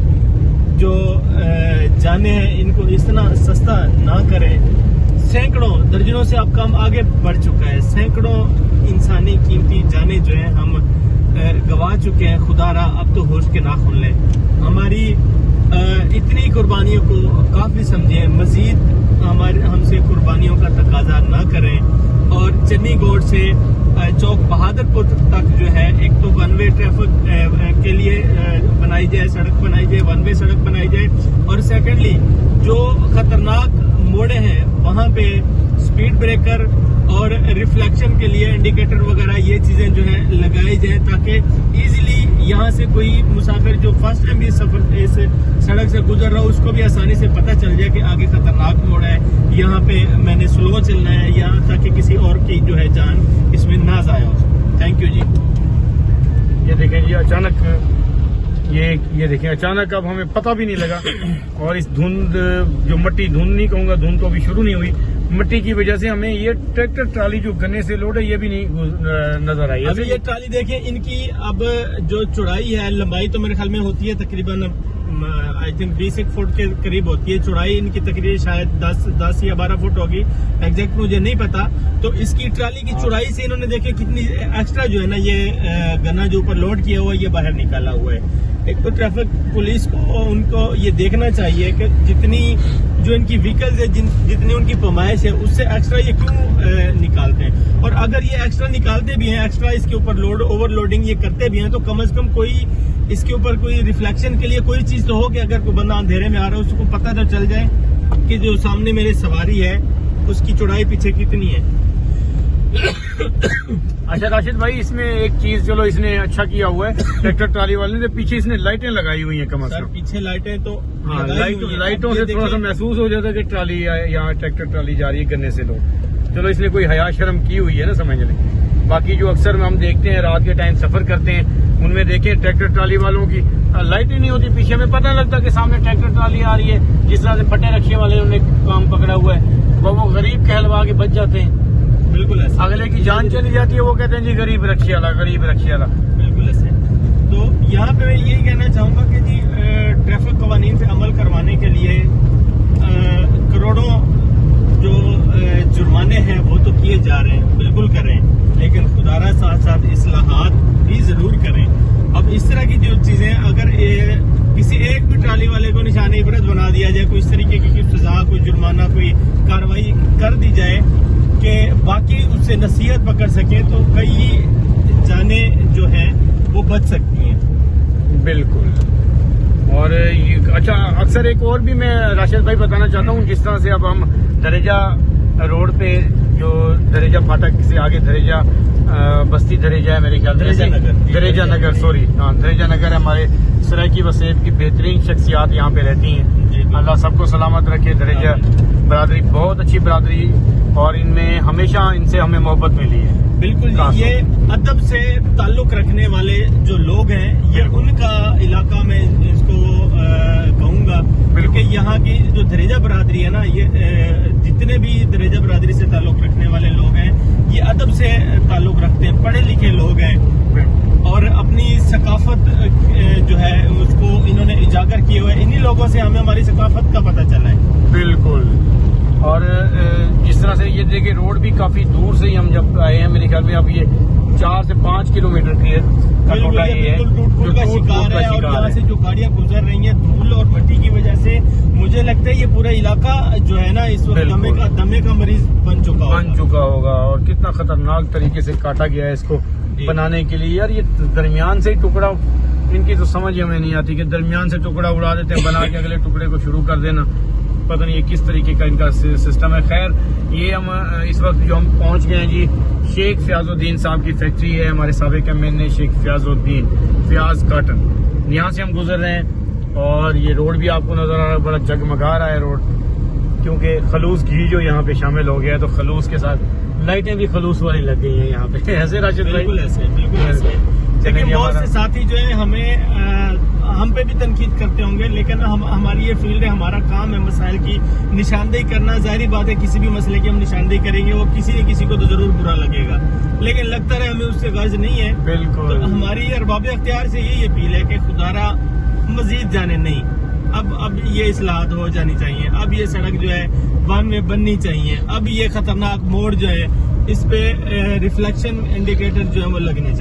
जो जाने हैं, इनको इस तरह सस्ता ना करें। सैकड़ों दर्जनों से अब काम आगे बढ़ चुका है, सैकड़ों इंसानी कीमती जाने जो है हम गवा चुके हैं। खुदारा अब तो होश के नाखून लें, हमारी इतनी कुर्बानियों को काफी समझें, मजीद हमसे कुर्बानियों का तकाजा ना करें। और चन्नी गोड से चौक बहादुरपुर तक जो है, एक तो 1 वे ट्रैफिक के लिए बनाई जाए, सड़क बनाई जाए, 1 वे सड़क बनाई जाए, और सेकेंडली जो खतरनाक मोड़े हैं वहाँ पे स्पीड ब्रेकर और रिफ्लेक्शन के लिए इंडिकेटर वगैरह ये चीजें जो है लगाई जाए, ताकि इजीली यहाँ से कोई मुसाफिर जो फर्स्ट टाइम भी सफर इस सड़क से गुजर रहा हो, उसको भी आसानी से पता चल जाए कि आगे खतरनाक मोड़ है, यहाँ पे मैंने स्लो चलना है, यहाँ ताकि किसी और की जो है जान इसमें ना जाया हो। थैंक यू जी। ये देखें जी, अचानक ये देखें, अचानक अब हमें पता भी नहीं लगा, और इस धुंध, जो मट्टी धुंध नहीं कहूँगा, धुंध तो अभी शुरू नहीं हुई, मट्टी की वजह से हमें ये ट्रैक्टर ट्राली जो गन्ने से लोड है ये भी नहीं नजर आई। अभी ये ट्राली देखें, इनकी अब जो चौड़ाई है, लंबाई तो मेरे ख्याल में होती है तकरीबन आई थिंक 20 फुट के करीब होती है, चौड़ाई इनकी तकरीबन शायद 10 या 12 फुट होगी, एग्जैक्ट मुझे नहीं पता। तो इसकी ट्राली की चौड़ाई से इन्होंने देखे कितनी एक्स्ट्रा जो है ना, ये गन्ना जो ऊपर लोड किया हुआ है ये बाहर निकाला हुआ है। एक तो ट्रैफिक पुलिस को उनको ये देखना चाहिए कि जितनी जो इनकी व्हीकल्स है, जितनी उनकी पैमाइश है, उससे एक्स्ट्रा ये क्यों निकालते हैं। और अगर ये एक्स्ट्रा निकालते भी हैं, एक्स्ट्रा इसके ऊपर लोड ओवरलोडिंग ये करते भी हैं, तो कम से कम कोई इसके ऊपर कोई रिफ्लेक्शन के लिए कोई चीज तो हो कि अगर कोई बंदा अंधेरे में आ रहा है उसको पता तो चल जाए कि जो सामने मेरे सवारी है उसकी चौड़ाई पीछे कितनी है। अच्छा राशिद भाई, इसमें एक चीज चलो इसने अच्छा किया हुआ है ट्रैक्टर ट्राली वाले ने, पीछे इसने लाइटें लगाई हुई हैं कम से कम। पीछे लाइटें तो हाँ, लाइटों से थोड़ा सा महसूस हो जाता है कि ट्राली यहाँ ट्रैक्टर ट्राली जा रही है गन्ने से लोग। चलो इसने कोई हया शर्म की हुई है ना, समझ लें। बाकी जो अक्सर हम देखते हैं रात के टाइम सफर करते हैं, उनमें देखें ट्रैक्टर ट्राली वालों की लाइट ही नहीं होती पीछे, हमें पता नहीं लगता कि सामने ट्रैक्टर ट्राली आ रही है। जिस तरह से पट्टे रखे वाले उन्होंने काम पकड़ा हुआ है, वो गरीब कहलवा के बच जाते हैं। बिल्कुल ऐसे, अगले की जान चली जाती है, वो कहते हैं जी गरीब रखी वाला, गरीब रखी वाला। बिल्कुल ऐसे। तो यहाँ पे मैं यही कहना चाहूंगा कि जी ट्रैफिक कवानीन पे अमल करवाने के लिए करोड़ों जो जुर्माने हैं वो तो किए जा रहे हैं, बिल्कुल करें, लेकिन खुदारा साथ साथ इस्लाहात भी जरूर करें। अब इस तरह की जो चीजें अगर किसी एक भी ट्राली वाले को निशान इबरत बना दिया जाए, कोई इस तरीके की सजा, कोई जुर्माना, कोई कार्रवाई कर दी जाए कि बाकी उससे नसीहत पकड़ सके, तो कई जाने जो हैं वो बच सकती हैं। बिल्कुल। और अच्छा, अक्सर एक और भी मैं राशिद भाई बताना चाहता हूँ, जिस तरह से अब हम दरेजा रोड पे, जो दरेजा फाटक से आगे दरेजा बस्ती दरेजा है मेरे ख्याल से, दरेजा नगर सॉरी, हाँ दरेजा नगर है, हमारे सरायकी वसेब की बेहतरीन शख्सियात यहाँ पे रहती हैं। अल्लाह सबको सलामत रखे। दरेजा बरादरी बहुत अच्छी बरादरी, और इनमें हमेशा इनसे हमें मोहब्बत मिली है। बिल्कुल, ये अदब से ताल्लुक रखने वाले जो लोग हैं, ये उनका इलाका में इसको कहूँगा, क्योंकि यहाँ की जो दरेजा बरादरी है ना, ये जितने भी दरेजा बरादरी से ताल्लुक रखने वाले लोग हैं, ये अदब से ताल्लुक रखते हैं, पढ़े लिखे लोग हैं, और अपनी सकाफत जो है उसको इन्होंने उजागर किए हुए। इन्हीं लोगों से हमें हमारी सकाफत का पता चला है। बिल्कुल। और इस तरह से ये देखिए, रोड भी काफी दूर से ही हम जब आए हैं, मेरे ख्याल में अब ये 4 से 5 किलोमीटर की है, बिल्कुल टूट का शिकार है। और यहाँ से जो गाड़ियाँ गुजर रही हैं धूल और मिट्टी की वजह से, मुझे लगता है ये पूरा इलाका जो है ना इस वक्त दमे का मरीज बन चुका होगा। और कितना खतरनाक तरीके से काटा गया है इसको बनाने के लिए। यार ये दरमियान से ही टुकड़ा, इनकी तो समझ हमें नहीं आती कि दरमियान से टुकड़ा उड़ा देते हैं, बना के अगले टुकड़े को शुरू कर देना। पता नहीं ये किस तरीके का इनका सिस्टम है। खैर, ये हम इस वक्त जो हम पहुंच गए हैं जी, शेख फयाजुद्दीन साहब की फैक्ट्री है, हमारे साबिक एमएनए शेख फयाजुद्दीन, फयाज काटन, यहाँ से हम गुजर रहे हैं। और ये रोड भी आपको नजर आ रहा है, बड़ा जगमगा रहा है रोड, क्योंकि खलूस घी जो यहाँ पे शामिल हो गया है, तो खलूस के साथ लाइटें भी खलूस वाली लग गई हैं यहाँ पे। ऐसे राशिद भाई? बिल्कुल ऐसे। लेकिन बहुत से साथी जो है हमें हम पे भी तनकीद करते होंगे, लेकिन हमारी ये फील्ड है, हमारा काम है मसाइल की निशानदेही करना। जाहिर बात है, किसी भी मसले की हम निशानदेही करेंगे, वो किसी न किसी को तो जरूर बुरा लगेगा, लेकिन लगता है हमें उससे गर्ज नहीं है। बिल्कुल। तो हमारी अरबाब अख्तियार से यही अपील है कि खुदारा मजीद जाने नहीं, अब ये इस्लाहत हो जानी चाहिए, अब ये सड़क जो है वन में बननी चाहिए, अब ये खतरनाक मोड़ जो है इस पे रिफ्लेक्शन इंडिकेटर जो है वो लगने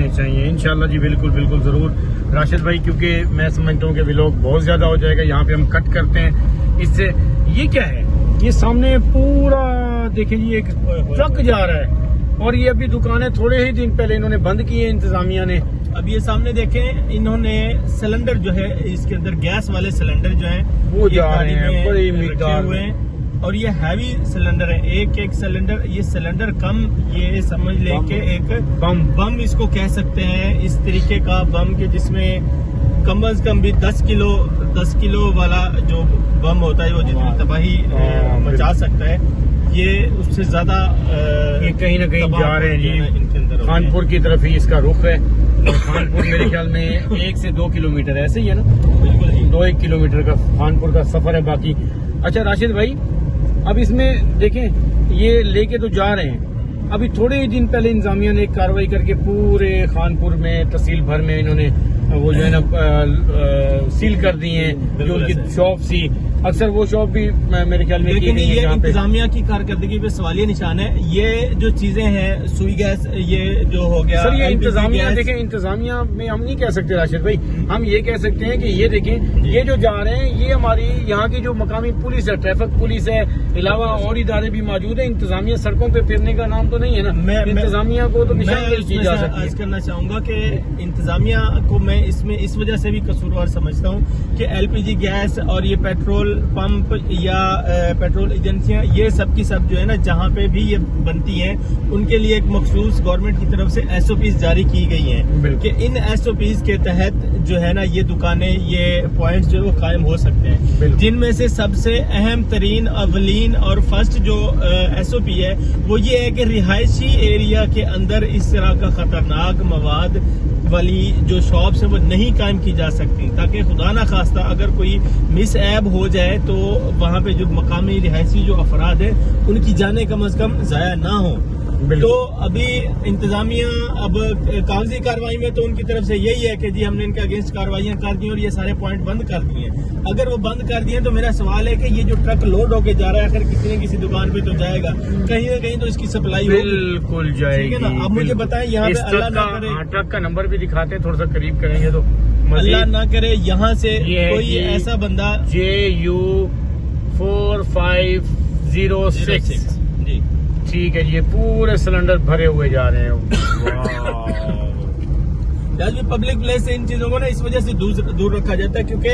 चाहिए इंशाल्लाह जी। बिल्कुल बिल्कुल जरूर राशिद भाई, क्योंकि मैं समझता हूँ कि व्लॉग बहुत ज्यादा हो जाएगा, यहाँ पे हम कट करते हैं इससे। ये क्या है, ये सामने पूरा देखें जी, एक ट्रक जा रहा है, और ये अभी दुकानें थोड़े ही दिन पहले इन्होंने बंद की है इंतजामिया ने। अब ये सामने देखें, इन्होंने सिलेंडर जो है इसके अंदर गैस वाले सिलेंडर जो है वो जा रहे हैं, बड़ी मिकदार हुए हैं, और ये हैवी सिलेंडर है, एक सिलेंडर, ये सिलेंडर कम, ये समझ लें कि एक बम इसको कह सकते हैं, इस तरीके का बम के जिसमें कम से कम भी 10 किलो वाला जो बम होता है वो जितनी तबाही मचा सकता है, ये उससे ज्यादा ये कहीं ना कहीं जा रहे हैं जी। खानपुर की तरफ ही इसका रुख है। खानपुर मेरे ख्याल में 1 से 2 किलोमीटर ऐसे ही है ना, बिल्कुल 2-1 किलोमीटर का खानपुर का सफर है बाकी। अच्छा राशिद भाई, अब इसमें देखें, ये लेके तो जा रहे हैं, अभी थोड़े ही दिन पहले इंतजामिया ने एक कार्रवाई करके पूरे खानपुर में, तहसील भर में इन्होंने वो जो है ना सील कर दी हैं जो उनकी शॉप थी। अक्सर वो शॉप भी मेरे ख्याल में, लेकिन ये इंतजामिया की कारकर्दगी पे सवालिया निशान है। ये जो चीजें हैं, सुई गैस, ये जो हो गया सर, ये इंतजामिया देखें, इंतजामिया में हम नहीं कह सकते राशिद भाई, हम ये कह सकते हैं कि ये देखें, ये जो जा रहे हैं, ये हमारी यहाँ की जो मकामी पुलिस है, ट्रैफिक पुलिस है, अलावा और इदारे भी मौजूद है। इंतजामिया सड़कों पे फिरने का नाम तो नहीं है ना, इंतजामिया को तो निशानदेही की जा सकती है। अर्ज करना चाहूंगा कि इंतजामिया को मैं इसमें इस वजह से भी कसूरवार समझता हूँ कि LPG गैस और ये पेट्रोल पंप या पेट्रोल एजेंसियां, ये सब की सब जो है ना, जहां पे भी ये बनती हैं, उनके लिए एक मखसूस गवर्नमेंट की तरफ से SOPs जारी की गई हैं कि इन SOPs के तहत जो है ना ये दुकानें, ये पॉइंट्स जो है वो कायम हो सकते हैं। जिनमें से सबसे अहम तरीन, अवलीन और फर्स्ट जो SOP है वो ये है कि रिहायशी एरिया के अंदर इस तरह का खतरनाक मवाद वाली जो शॉप्स है वो नहीं कायम की जा सकती, ताकि खुदा ना खास्ता अगर कोई मिस ऐब हो जाए तो वहाँ पे जो मकामी रिहायशी जो अफराद है उनकी जाने कम से कम जाया ना हो। तो अभी इंतजामिया अब कागजी कार्रवाई में तो उनकी तरफ से यही है कि जी हमने इनके अगेंस्ट कार्रवाइयां कर दी और ये सारे पॉइंट बंद कर दिए। अगर वो बंद कर दिए तो मेरा सवाल है कि ये जो ट्रक लोड होके जा रहा है आखिर किसी न किसी दुकान पे तो जाएगा, कहीं ना कहीं तो इसकी सप्लाई बिल्कुल जाएगी। ठीक है ना। अब मुझे बताएं यहाँ पे अल्लाह ना करे, ट्रक का नंबर भी दिखाते हैं, थोड़ा सा करीब करेंगे तो अल्लाह ना करे यहाँ से कोई ऐसा बंदा JU 4506 जी ठीक है, ये पूरे सिलेंडर भरे हुए जा रहे हैं। आज भी पब्लिक प्लेस से इन चीजों को ना इस वजह से दूर रखा जाता है, क्योंकि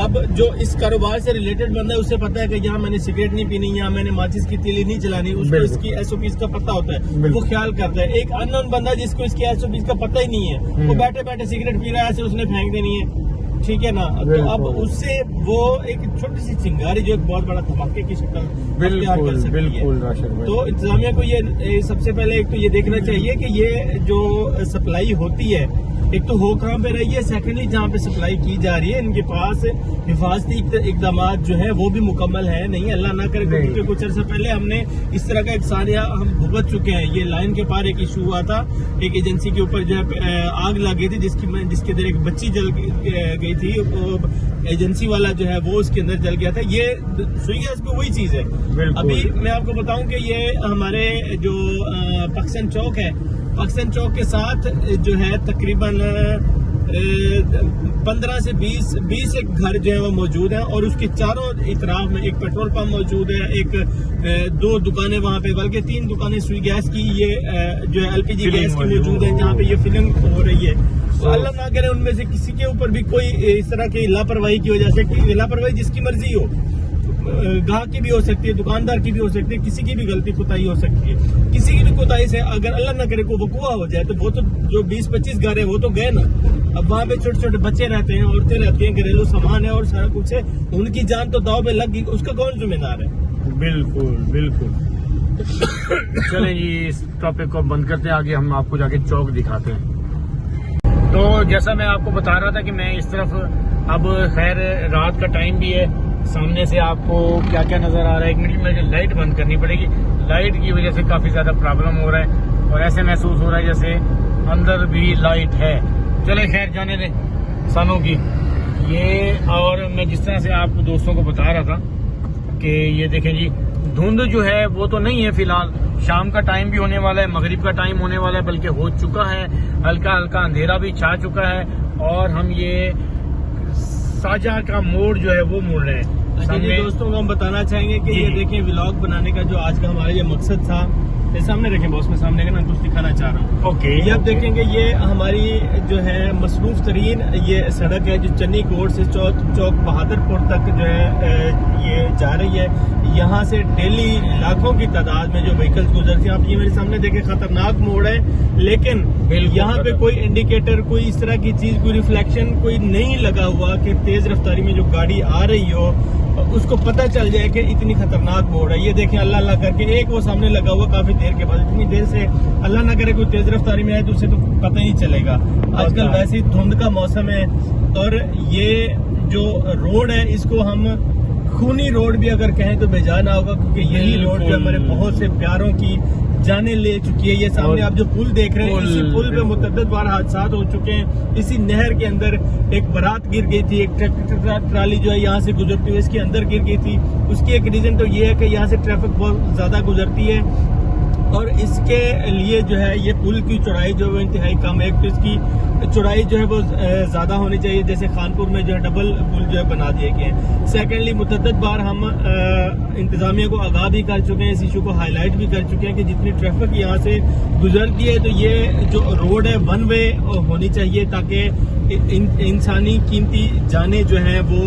अब जो इस कारोबार से रिलेटेड बंदा है उसे पता है कि यहाँ मैंने सिगरेट नहीं पीनी, यहाँ मैंने माचिस की तीली नहीं जलानी, उसको इसकी SOPs का पता होता है, वो ख्याल करता है। एक अननोन बंदा जिसको इसकी SOPs का पता ही नहीं है, वो बैठे बैठे सिगरेट पी रहा है, ऐसे उसने फेंक देनी है, ठीक है ना। तो अब उससे वो एक छोटी सी चिंगारी जो एक बहुत बड़ा धमाके की शक्ल अख्तियार कर सकती है। तो इंतजामिया को ये सबसे पहले एक तो ये देखना चाहिए कि ये जो सप्लाई होती है, एक तो हो कहाँ पे रही है, सेकेंडली जहाँ पे सप्लाई की जा रही है इनके पास हिफाजती इकदाम जो है वो भी मुकम्मल है नहीं, अल्लाह ना करे। क्योंकि कुछ अर्से पहले हमने इस तरह का एक सानिया हम भुगत चुके हैं। ये लाइन के पार एक इशू हुआ था, एक एजेंसी के ऊपर जो है आग लग गई थी, जिसके अंदर एक बच्ची जल गई थी, एजेंसी वाला जो है वो उसके अंदर जल गया था। ये सुई गैस पे वही चीज है। अभी मैं आपको बताऊं कि ये हमारे जो पाकिस्तान चौक है, पाकिस्तान चौक के साथ जो है तकरीबन 15 से 20 एक घर जो है वो मौजूद है, और उसके चारों इतराफ में एक पेट्रोल पंप मौजूद है, एक 2 दुकानें वहाँ पे, बल्कि 3 दुकानें सुई गैस की, ये जो है LPG गैस की मौजूद है, जहाँ पे ये फिलिंग हो रही है। तो अल्लाह ना करे उनमें से किसी के ऊपर भी कोई इस तरह की लापरवाही की वजह से, लापरवाही जिसकी मर्जी हो, गाहक की भी हो सकती है, दुकानदार की भी हो सकती है, किसी की भी गलती कोताही हो सकती है, किसी की भी कोताही से अगर अल्लाह ना करे को वकुआ हो जाए तो वो तो जो 20-25 घर है वो तो गए ना। अब वहाँ पे छोटे छोटे बच्चे रहते हैं, औरतें रहती हैं, घरेलू सामान है और सारा कुछ है, उनकी जान तो दाव पे लग गई, उसका कौन जिम्मेदार है। बिल्कुल बिल्कुल। चलें जी, इस टॉपिक को बंद करते हैं, आगे हम आपको जाके चौक दिखाते हैं। तो जैसा मैं आपको बता रहा था कि मैं इस तरफ, अब खैर रात का टाइम भी है, सामने से आपको क्या क्या नजर आ रहा है, एक मिनट में लाइट बंद करनी पड़ेगी, लाइट की वजह से काफी ज्यादा प्रॉब्लम हो रहा है और ऐसे महसूस हो रहा है जैसे अंदर भी लाइट है। चले खैर जाने दे सानों की ये। और मैं जिस तरह से आपको दोस्तों को बता रहा था कि ये देखें जी, धुंध जो है वो तो नहीं है फिलहाल, शाम का टाइम भी होने वाला है, मगरिब का टाइम होने वाला है, बल्कि हो चुका है, हल्का हल्का अंधेरा भी छा चुका है और हम ये साजा का मोड़ जो है वो मुड़ रहे हैं। अच्छा जी, दोस्तों को हम बताना चाहेंगे कि ये देखें व्लॉग बनाने का जो आज का हमारा ये मकसद था, ये सामने रखें बॉस, में सामने का ना कुछ दिखाना चाह रहा हूँ। ओके, ये आप देखेंगे ये हमारी जो है मसरूफ तरीन ये सड़क है जो चन्नी कोट से चौक बहादुरपुर तक जो है ये जा रही है। यहाँ से डेली लाखों की तादाद में जो व्हीकल्स गुजरती हैं। आप ये मेरे सामने देखें, खतरनाक मोड़ है, लेकिन यहाँ पे कोई इंडिकेटर, कोई इस तरह की चीज, कोई रिफ्लेक्शन कोई नहीं लगा हुआ कि तेज रफ्तारी में जो गाड़ी आ रही हो उसको पता चल जाए कि इतनी खतरनाक मोड़ है। ये देखें अल्लाह अल्लाह करके एक वो सामने लगा हुआ काफी देर के बाद, इतनी देर से अल्लाह ना करे कोई तेज रफ्तारी में आए तो उसे तो पता ही चलेगा। आजकल वैसे ही धुंध का मौसम है और ये जो रोड है इसको हम खूनी रोड भी अगर कहें तो बेजान होगा, क्योंकि यही रोड जो हमारे बहुत से प्यारों की जाने ले चुकी है। ये सामने आप जो पुल देख रहे हैं, इसी पुल पे मुतअद्दिद बार हादसात हो चुके हैं। इसी नहर के अंदर एक बारात गिर गई थी, एक ट्रैक्टर ट्राली जो है यहाँ से गुजरती हुई इसके अंदर गिर गई थी। उसकी एक रीजन तो ये है कि यहाँ से ट्रैफिक बहुत ज्यादा गुजरती है और इसके लिए जो है ये पुल की चौड़ाई जो है इंतहाई कम है। तो इसकी चौड़ाई जो है वो ज्यादा होनी चाहिए, जैसे खानपुर में जो है डबल पुल जो है बना दिए गए हैं। सेकेंडली मुतअद्दिद बार हम इंतजामिया को आगाह भी कर चुके हैं, इस इशू को हाईलाइट भी कर चुके हैं कि जितनी ट्रैफिक यहाँ से गुजरती है तो ये जो रोड है वन वे होनी चाहिए, ताकि इंसानी कीमती जाने जो है वो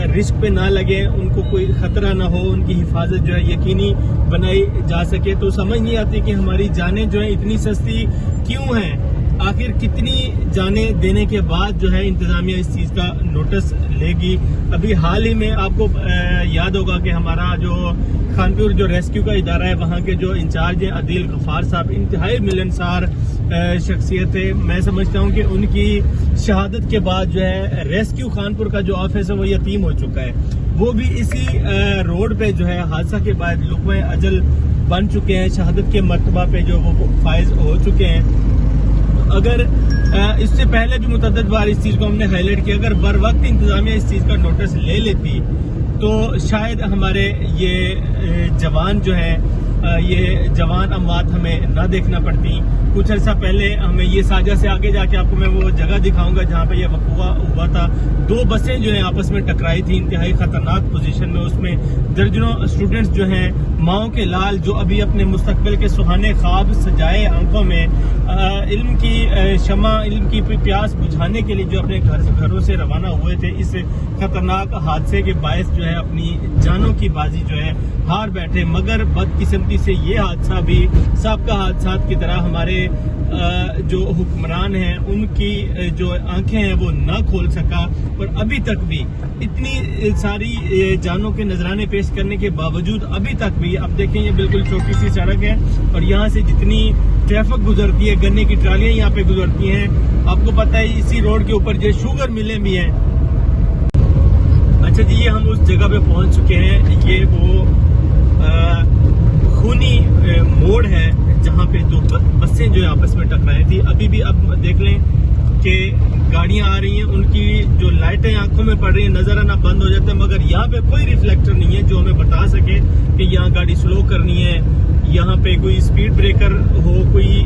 रिस्क पे ना लगे, उनको कोई खतरा ना हो, उनकी हिफाजत जो है यकीनी बनाई जा सके। तो समझ नहीं आती कि हमारी जानें जो है इतनी सस्ती क्यों हैं। आखिर कितनी जानें देने के बाद जो है इंतजामिया इस चीज का नोटिस लेगी। अभी हाल ही में आपको याद होगा कि हमारा जो खानपुर जो रेस्क्यू का इदारा है, वहाँ के जो इंचार्ज हैं आदिल गफ्फार साहब, इंतहाई मिलनसार शख्सियत है। मैं समझता हूँ कि उनकी शहादत के बाद जो है रेस्क्यू खानपुर का जो ऑफिस है वो यतीम हो चुका है। वो भी इसी रोड पे जो है हादसा के बाद लुक़्मा अजल बन चुके हैं, शहादत के मर्तबा पे जो वो फायज हो चुके हैं। अगर इससे पहले भी मुतअद्दिद बार इस चीज को हमने हाईलाइट किया, अगर बर वक्त इंतजामिया इस चीज का नोटिस ले लेती तो शायद हमारे ये जवान जो है, ये जवान अमवात हमें ना देखना पड़ती। कुछ अर्सा पहले हमें ये साजा से आगे जाके आपको मैं वो जगह दिखाऊंगा जहाँ पे ये वक़ूआ हुआ था। दो बसें जो है आपस में टकराई थी इंतहाई खतरनाक पोजीशन में। उसमें दर्जनों स्टूडेंट्स जो हैं, माओ के लाल जो अभी अपने मुस्तकबिल के सुहाने ख्वाब सजाए आंखों में, इल्म की शमा, इल्म की प्यास बुझाने के लिए जो अपने घरों से रवाना हुए थे, इस खतरनाक हादसे के बायस जो है अपनी जानों की बाजी जो है हार बैठे। मगर बदकिस्मती से ये हादसा भी साबका हादसात की तरह हमारे जो हुक्मरान हैं उनकी जो आंखें हैं वो ना खोल सका। और अभी तक भी इतनी सारी जानों के नजराने पेश करने के बावजूद अभी तक भी आप देखें, ये बिल्कुल छोटी सी सड़क है और यहाँ से जितनी ट्रैफिक गुजरती है, गन्ने की ट्रालियां यहाँ पे गुजरती हैं। आपको पता है इसी रोड के ऊपर जो शुगर मिलें भी हैं। अच्छा जी, ये हम उस जगह पे पहुंच चुके हैं। ये वो खूनी मोड़ है जहाँ पे दो बसें जो है आपस में टकराई थी। अभी भी अब देख लें कि गाड़ियां आ रही हैं, उनकी जो लाइटें आंखों में पड़ रही है, नजर आना बंद हो जाता है। मगर यहाँ पे कोई रिफ्लेक्टर नहीं है जो हमें बता सके कि यहाँ गाड़ी स्लो करनी है, यहाँ पे कोई स्पीड ब्रेकर हो, कोई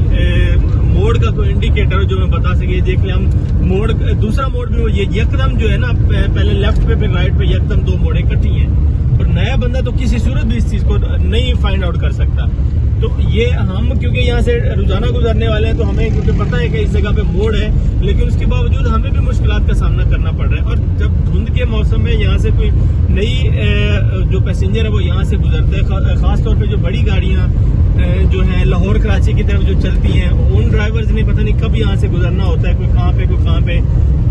मोड़ का कोई इंडिकेटर हो जो हमें बता सके। देख लें हम मोड़, दूसरा मोड़ भी हो, ये यकदम जो है ना, पहले लेफ्ट पे फिर राइट पे यकदम दो मोड़ें इकट्ठी हैं। और नया बंदा तो किसी सूरत भी इस चीज को नहीं फाइंड आउट कर सकता। तो ये हम क्योंकि यहाँ से रोजाना गुजरने वाले हैं तो हमें क्योंकि पता है कि इस जगह पे मोड़ है, लेकिन उसके बावजूद हमें भी मुश्किलात का सामना करना पड़ रहा है। और जब धुंध के मौसम में यहाँ से कोई नई जो पैसेंजर है वो यहाँ से गुजरता है, खासतौर पे जो बड़ी गाड़ियाँ जो है लाहौर कराची की तरफ जो चलती हैं, उन ड्राइवर्स ने पता नहीं कब यहाँ से गुजरना होता है, कोई कहाँ पे कोई कहाँ पे।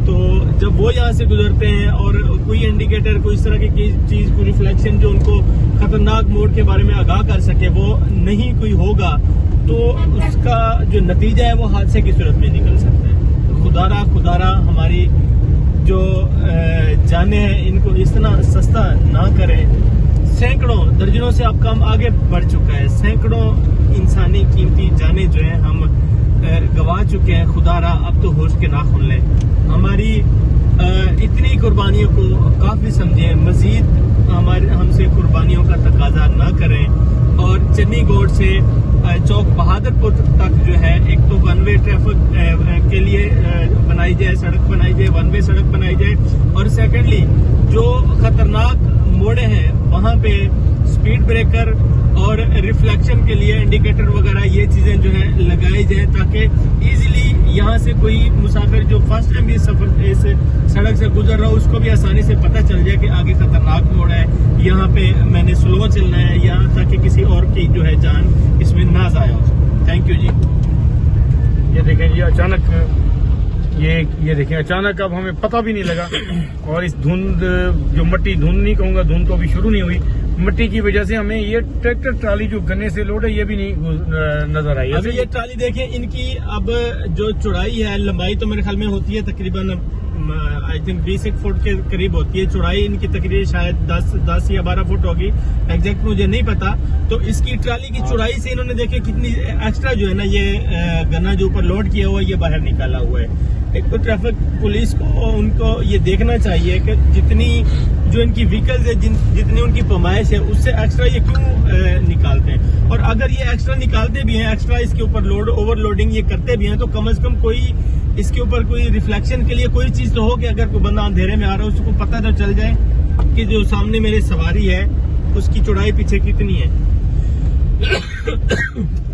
तो जब वो यहाँ से गुजरते हैं और कोई इंडिकेटर, कोई इस तरह की चीज, कोई रिफ्लेक्शन जो उनको खतरनाक मोड़ के बारे में आगाह कर सके, वो नहीं कोई होगा, तो उसका जो नतीजा है वो हादसे की सूरत में निकल सकता है। तो खुदारा हमारी जो जाने हैं इनको इतना सस्ता ना करें। सैकड़ों दर्जनों से अब काम आगे बढ़ चुका है, सैकड़ों इंसानी कीमती जाने जो है हम गवा चुके हैं। खुदारा अब तो होश के नाखून लें। हमारी इतनी कुर्बानियों को काफी समझें, मजीद हमसे कुर्बानियों का तकाजा ना करें। और चन्नी गोड से चौक बहादुरपुर तक जो है एक तो वन वे ट्रैफिक के लिए बनाई जाए, सड़क बनाई जाए, वन वे सड़क बनाई जाए। और सेकेंडली जो खतरनाक मोड़े हैं वहां पे स्पीड ब्रेकर और रिफ्लेक्शन के लिए इंडिकेटर वगैरह ये चीजें जो है लगाई जाए, ताकि इजीली यहाँ से कोई मुसाफिर जो फर्स्ट टाइम इस सड़क से गुजर रहा हो उसको भी आसानी से पता चल जाए कि आगे खतरनाक मोड़ है, यहाँ पे मैंने स्लो चलना है, यहाँ ताकि किसी और की जो है जान इसमें ना जाया हो। थैंक यू जी। ये देखें, ये अचानक ये देखें, अचानक अब हमें पता भी नहीं लगा। और इस धुंध, जो मट्टी धुंध नहीं कहूंगा, धुंध तो अभी शुरू नहीं हुई, मट्टी की वजह से हमें ये ट्रैक्टर ट्राली जो गन्ने से लोड है ये भी नहीं नजर आई। अभी ये ट्राली देखें, इनकी अब जो चौड़ाई है, लंबाई तो मेरे ख्याल में होती है तकरीबन आई थिंक 20 फुट के करीब होती है। चौड़ाई इनकी तकरीबन शायद 10 या 12 फुट होगी, एग्जैक्ट मुझे नहीं पता। तो इसकी ट्राली की चौड़ाई से इन्होंने देखे कितनी एक्स्ट्रा जो है ना ये गन्ना जो ऊपर लोड किया हुआ है ये बाहर निकाला हुआ है। एक तो ट्रैफिक पुलिस को उनको ये देखना चाहिए कि जितनी जो इनकी व्हीकल्स है, जितनी उनकी पैमाइश है, उससे एक्स्ट्रा ये क्यों निकालते हैं। और अगर ये एक्स्ट्रा निकालते भी हैं, एक्स्ट्रा इसके ऊपर ओवरलोडिंग ये करते भी हैं, तो कम से कम कोई इसके ऊपर कोई रिफ्लेक्शन के लिए कोई चीज तो हो कि अगर कोई बंदा अंधेरे में आ रहा है उसको पता तो चल जाए कि जो सामने मेरी सवारी है उसकी चौड़ाई पीछे कितनी है।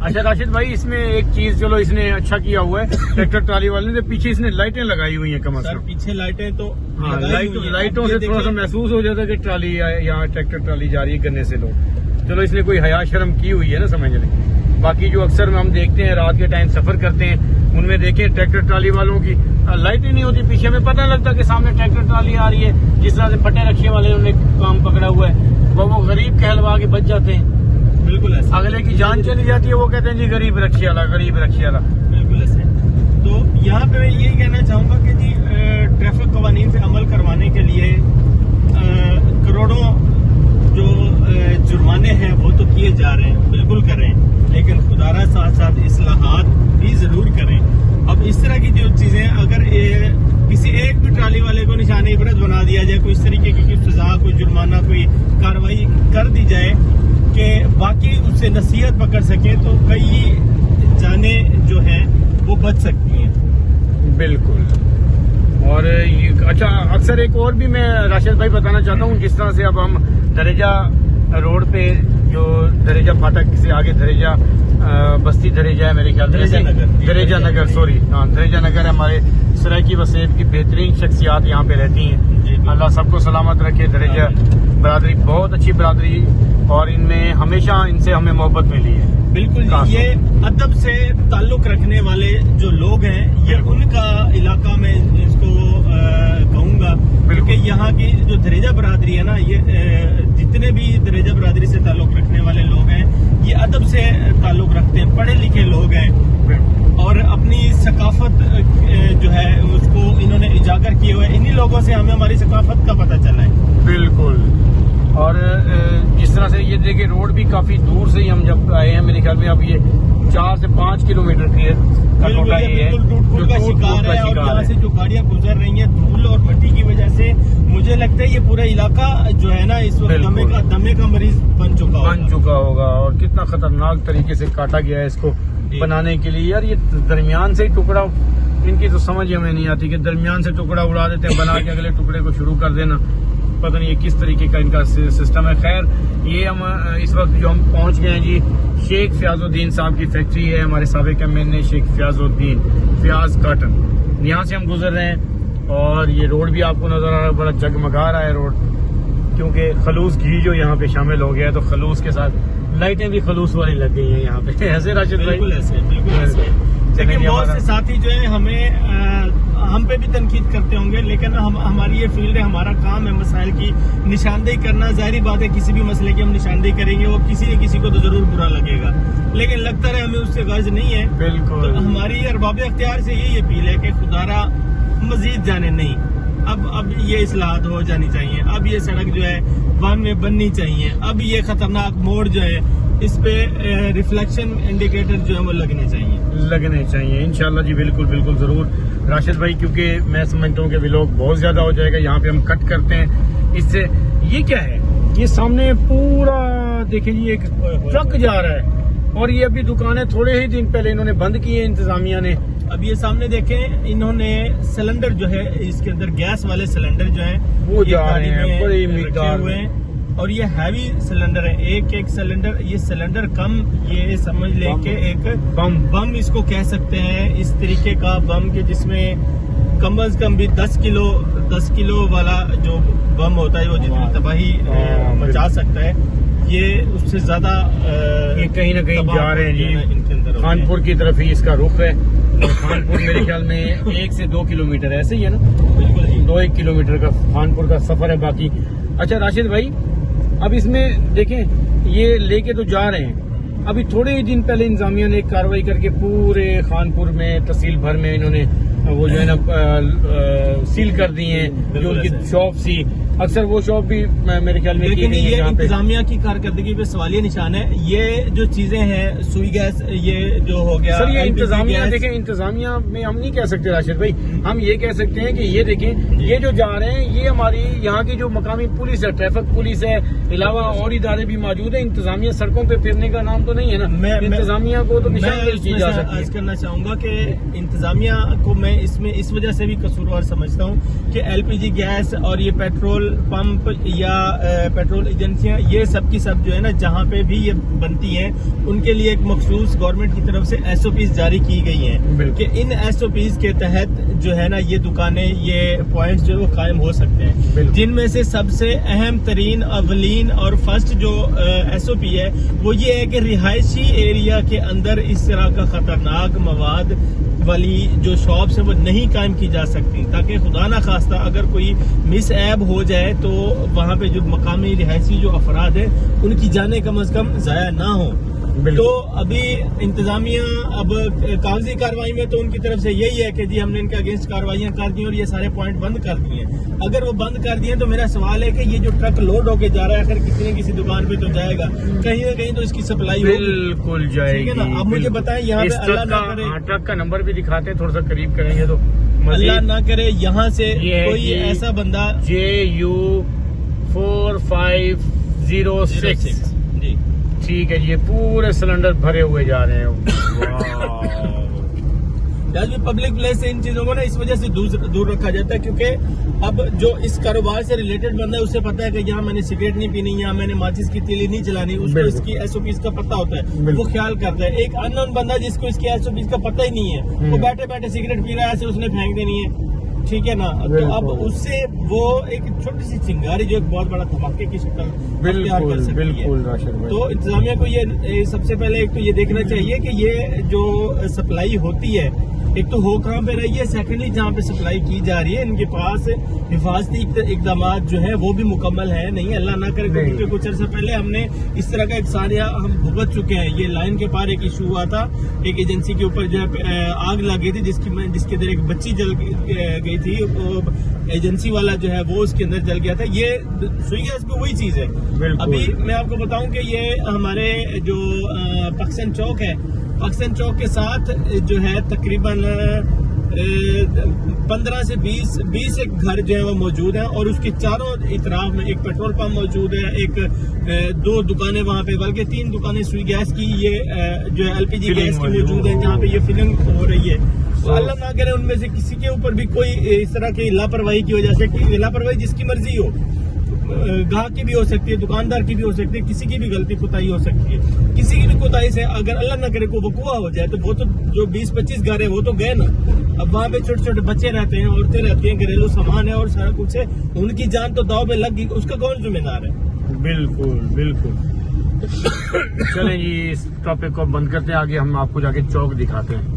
अच्छा राशिद भाई, इसमें एक चीज चलो इसने अच्छा किया हुआ है ट्रैक्टर ट्राली वाले ने, पीछे इसने लाइटें लगाई हुई हैं कम से कम। पीछे लाइटें तो हाँ, लाइटों से थोड़ा सा महसूस हो जाता है कि ट्राली यहाँ ट्रैक्टर ट्राली जा रही है करने से लोग। चलो इसने कोई हया शर्म की हुई है ना, समझ लें। बाकी जो अक्सर हम देखते हैं रात के टाइम सफर करते हैं, उनमें देखें ट्रैक्टर ट्राली वालों की लाइट ही नहीं होती पीछे, में पता लगता कि सामने ट्रैक्टर ट्राली आ रही है। जिस तरह से फटे रखे वाले उन्होंने काम पकड़ा हुआ है, वो गरीब कहलवा के बच जाते हैं। बिल्कुल ऐसे, अगले की जान चली जाती है, वो कहते हैं जी गरीब रखिए वाला, गरीब रखिए वाला। बिल्कुल ऐसे। तो यहाँ पे मैं यही कहना चाहूंगा कि जी ट्रैफिक कवानीन पे अमल करवाने के लिए करोड़ों जो जुर्माने हैं वो तो किए जा रहे हैं, बिल्कुल करें, लेकिन खुदारा साथ साथ इस्लाहात भी जरूर करें। अब इस तरह की जो चीजें अगर किसी एक भी ट्राली वाले को निशान इबरत बना दिया जाए, कोई इस तरीके की सजा, कोई जुर्माना, कोई कार्रवाई कर दी जाए कि बाकी उससे नसीहत पकड़ सके, तो कई जाने जो हैं वो बच सकती हैं। बिल्कुल। और अच्छा, अक्सर एक और भी मैं राशिद भाई बताना चाहता हूँ, जिस तरह से अब हम दरेजा रोड पे जो दरेजा फाटक से आगे दरेजा बस्ती दरेजा है मेरे ख्याल से, दरेजा नगर सॉरी, हाँ दरेजा नगर है। हमारे सरायकी वसेब की बेहतरीन शख्सियात यहाँ पे रहती हैं, अल्लाह सबको सलामत रखे। दरेजा बरादरी बहुत अच्छी बरादरी, और इनमें हमेशा इनसे हमें मोहब्बत मिली है। बिल्कुल, ये अदब से ताल्लुक रखने वाले जो लोग हैं, ये उनका इलाका में इसको कहूँगा, क्योंकि यहाँ की जो दरेजा बरादरी है ना, ये जितने भी दरेजा बरादरी से ताल्लुक रखने वाले लोग हैं, ये अदब से ताल्लुक रखते हैं, पढ़े लिखे लोग हैं, और अपनी सकाफत जो है उसको इन्होंने उजागर किए हुए। इन्हीं लोगों से हमें हमारी सकाफत का पता चला है। बिल्कुल। और जिस तरह से ये देखिए, रोड भी काफी दूर से ही हम जब आए हैं, मेरे ख्याल में अब ये 4 से 5 किलोमीटर की का टोटा ये है, टूट का शिकार है। और यहाँ से जो गाड़ियाँ गुजर रही हैं धूल और मिट्टी की वजह से, मुझे लगता है ये पूरा इलाका जो है ना इस वक्त दमे का मरीज बन चुका होगा। और कितना खतरनाक तरीके से काटा गया है इसको बनाने के लिए। यार ये दरमियान से ही टुकड़ा, इनकी तो समझ हमें नहीं आती कि दरमियान से टुकड़ा उड़ा देते हैं, बना के अगले टुकड़े को शुरू कर देना। पता नहीं ये किस तरीके का इनका सिस्टम है। खैर, ये हम इस वक्त जो हम पहुंच गए हैं जी, शेख फयाजुद्दीन साहब की फैक्ट्री है, हमारे साबिक एमएनए शेख फयाजुद्दीन, फयाज काटन। यहाँ से हम गुजर रहे हैं, और ये रोड भी आपको नजर आ रहा है, बड़ा जगमगा रहा है रोड, क्योंकि खलूस घी जो यहाँ पे शामिल हो गया है, तो खलूस के साथ लाइटें भी खलूस वाली लग गई हैं यहाँ पे। ऐसे राशिद भाई? बिल्कुल ऐसे। लेकिन बहुत से साथी जो है हमें हम पे भी तनकीद करते होंगे, लेकिन हमारी ये फील्ड है, हमारा काम है मसाइल की निशानदेही करना। जाहिर बात है, किसी भी मसले की हम निशानदेही करेंगे, वो किसी न किसी को तो जरूर बुरा लगेगा, लेकिन लगता है हमें उससे गर्ज नहीं है। बिल्कुल। तो हमारी अरबाब अख्तियार से यही अपील है कि खुदारा मजीद जाने नहीं, अब ये इस्लाहत हो जानी चाहिए, अब ये सड़क जो है वन में बननी चाहिए, अब ये खतरनाक मोड़ जो है इस पे रिफ्लेक्शन इंडिकेटर जो है वो लगने चाहिए इंशाल्लाह जी। बिल्कुल बिल्कुल जरूर राशिद भाई, क्योंकि मैं समझता हूँ कि व्लॉग बहुत ज्यादा हो जाएगा, यहाँ पे हम कट करते हैं इससे। ये क्या है, ये सामने पूरा देखें जी, एक ट्रक जा रहा है, और ये अभी दुकानें थोड़े ही दिन पहले इन्होंने बंद की है इंतजामिया ने। अब ये सामने देखें, इन्होंने सिलेंडर जो है इसके अंदर गैस वाले सिलेंडर जो है वो जा रहे हैं, बड़े मिकदार हुए हैं, और ये हैवी सिलेंडर है। एक सिलेंडर, ये सिलेंडर कम, ये समझ लें कि एक बम इसको कह सकते हैं, इस तरीके का बम के जिसमें कम अज कम भी 10 किलो वाला जो बम होता है, वो जितनी तबाही मचा सकता है, ये उससे ज्यादा ये कहीं ना कहीं जा रहे हैं जी। खानपुर की तरफ ही इसका रुख है। खानपुर मेरे ख्याल में 1 से 2 किलोमीटर ऐसे ही है ना, बिल्कुल 2-1 किलोमीटर का खानपुर का सफर है बाकी। अच्छा राशिद भाई, अब इसमें देखें, ये लेके तो जा रहे हैं, अभी थोड़े ही दिन पहले इंतजामिया ने एक कार्रवाई करके पूरे खानपुर में तहसील भर में इन्होंने वो जो है ना सील कर दी हैं, जो उनकी शॉप थी। अक्सर वो शॉप भी मेरे ख्याल में, लेकिन ये इंतजामिया की कारकर्दगी पे सवालिया निशान है। ये जो चीजें हैं, सुई गैस ये जो हो गया सर, ये इंतजामिया देखें, इंतजामिया में हम नहीं कह सकते राशिद भाई, हम ये कह सकते हैं कि ये देखें, ये जो जा रहे हैं, ये हमारी यहाँ की जो मकामी पुलिस है, ट्रैफिक पुलिस है, अलावा और इदारे भी मौजूद है। इंतजामिया सड़कों पे फिरने का नाम तो नहीं है ना, इंतजामिया को तो निशानदेही की जा सकती है। अर्ज करना चाहूंगा कि इंतजामिया को मैं इसमें इस वजह से भी कसूरवार समझता हूँ कि LPG गैस और ये पेट्रोल पंप या पेट्रोल एजेंसियां, ये सब की सब जो है ना, जहां पे भी ये बनती हैं, उनके लिए एक मखसूस गवर्नमेंट की तरफ से SOPs जारी की गई हैं कि इन SOPs के तहत जो है ना ये दुकानें, ये पॉइंट्स जो है वो कायम हो सकते हैं। जिनमें से सबसे अहम तरीन, अवलीन और फर्स्ट जो SOP है वो ये है कि रिहायशी एरिया के अंदर इस तरह का खतरनाक मवाद वाली जो शॉप्स है वो नहीं कायम की जा सकती, ताकि खुदा ना खास्ता अगर कोई मिस ऐब हो जाए तो वहाँ पे जो मकामी रिहायशी जो अफराद है उनकी जाने कम से कम जाया ना हो। तो अभी इंतजामिया अब कागजी कार्रवाई में तो उनकी तरफ से यही है कि जी हमने इनके अगेंस्ट कार्रवाइयां कर दी और ये सारे पॉइंट बंद कर दिए। अगर वो बंद कर दिए तो मेरा सवाल है कि ये जो ट्रक लोड होके जा रहा है आखिर किसी न किसी दुकान पे तो जाएगा, कहीं ना कहीं तो इसकी सप्लाई बिल्कुल जाएगी। ठीक है ना। अब मुझे बताएं यहाँ पे अल्लाह ना करे, ट्रक का नंबर भी दिखाते हैं, थोड़ा सा करीब करेंगे तो अल्लाह ना करे यहाँ से कोई ऐसा बंदा JU 4506 जी, ठीक है, ये पूरे सिलेंडर भरे हुए जा रहे हैं। आज भी पब्लिक प्लेस से इन चीजों को ना इस वजह से दूर रखा जाता है, क्योंकि अब जो इस कारोबार से रिलेटेड बंदा है उसे पता है कि यहाँ मैंने सिगरेट नहीं पीनी, यहाँ मैंने माचिस की तीली नहीं चलानी, उसको इसकी SOPs का पता होता है, वो ख्याल करता है। एक अननोन बंदा जिसको इसकी SOPs का पता ही नहीं है, वो बैठे बैठे सिगरेट पी रहा है, ऐसे उसने फेंक देनी है, ठीक है ना। तो अब उससे वो एक छोटी सी चिंगारी जो एक बहुत बड़ा धमाके की शक्ल अख्तियार कर सकती है। तो इंतजामिया को ये सबसे पहले एक तो ये देखना चाहिए कि ये जो सप्लाई होती है, एक तो हो कहाँ पे रही है, सेकेंडली जहाँ पे सप्लाई की जा रही है इनके पास हिफाजती इकदाम जो है वो भी मुकम्मल है नहीं, अल्लाह ना करे। क्योंकि कुछ अर्से पहले हमने इस तरह का एक सारिया हम भुगत चुके हैं। ये लाइन के पार एक इशू हुआ था, एक एजेंसी के ऊपर जो है आग लग गई थी, जिसके अंदर एक बच्ची जल गई थी, एजेंसी वाला जो है वो उसके अंदर जल गया था। ये सुई गैस पे वही चीज है। अभी मैं आपको बताऊं कि ये हमारे जो पाकिस्तान चौक है, पाकिस्तान चौक के साथ जो है तकरीबन 15 से 20 एक घर जो है वो मौजूद हैं, और उसके चारों इतराफ में एक पेट्रोल पंप मौजूद है, एक 2 दुकानें वहाँ पे, बल्कि 3 दुकानें सुई गैस की, ये जो है LPG गैस की मौजूद है, जहाँ पे ये फिलिंग हो रही है। तो अल्लाह ना करे उनमें से किसी के ऊपर भी कोई इस तरह की लापरवाही की वजह से, लापरवाही जिसकी मर्जी हो, गाहक की भी हो सकती है, दुकानदार की भी हो सकती है, किसी की भी गलती कोताही हो सकती है। किसी की भी कोताही से अगर अल्लाह ना करे को वकुआ हो जाए तो वो तो जो 20-25 घर है वो तो गए ना। अब वहाँ पे छोटे छोटे बच्चे रहते हैं, औरतें रहती हैं, घरेलू सामान है और सारा कुछ है, उनकी जान तो दाव में लग गई, उसका कौन जिम्मेदार है? बिल्कुल बिल्कुल। चलें जी, इस टॉपिक को बंद करते हैं, आगे हम आपको जाके चौक दिखाते हैं।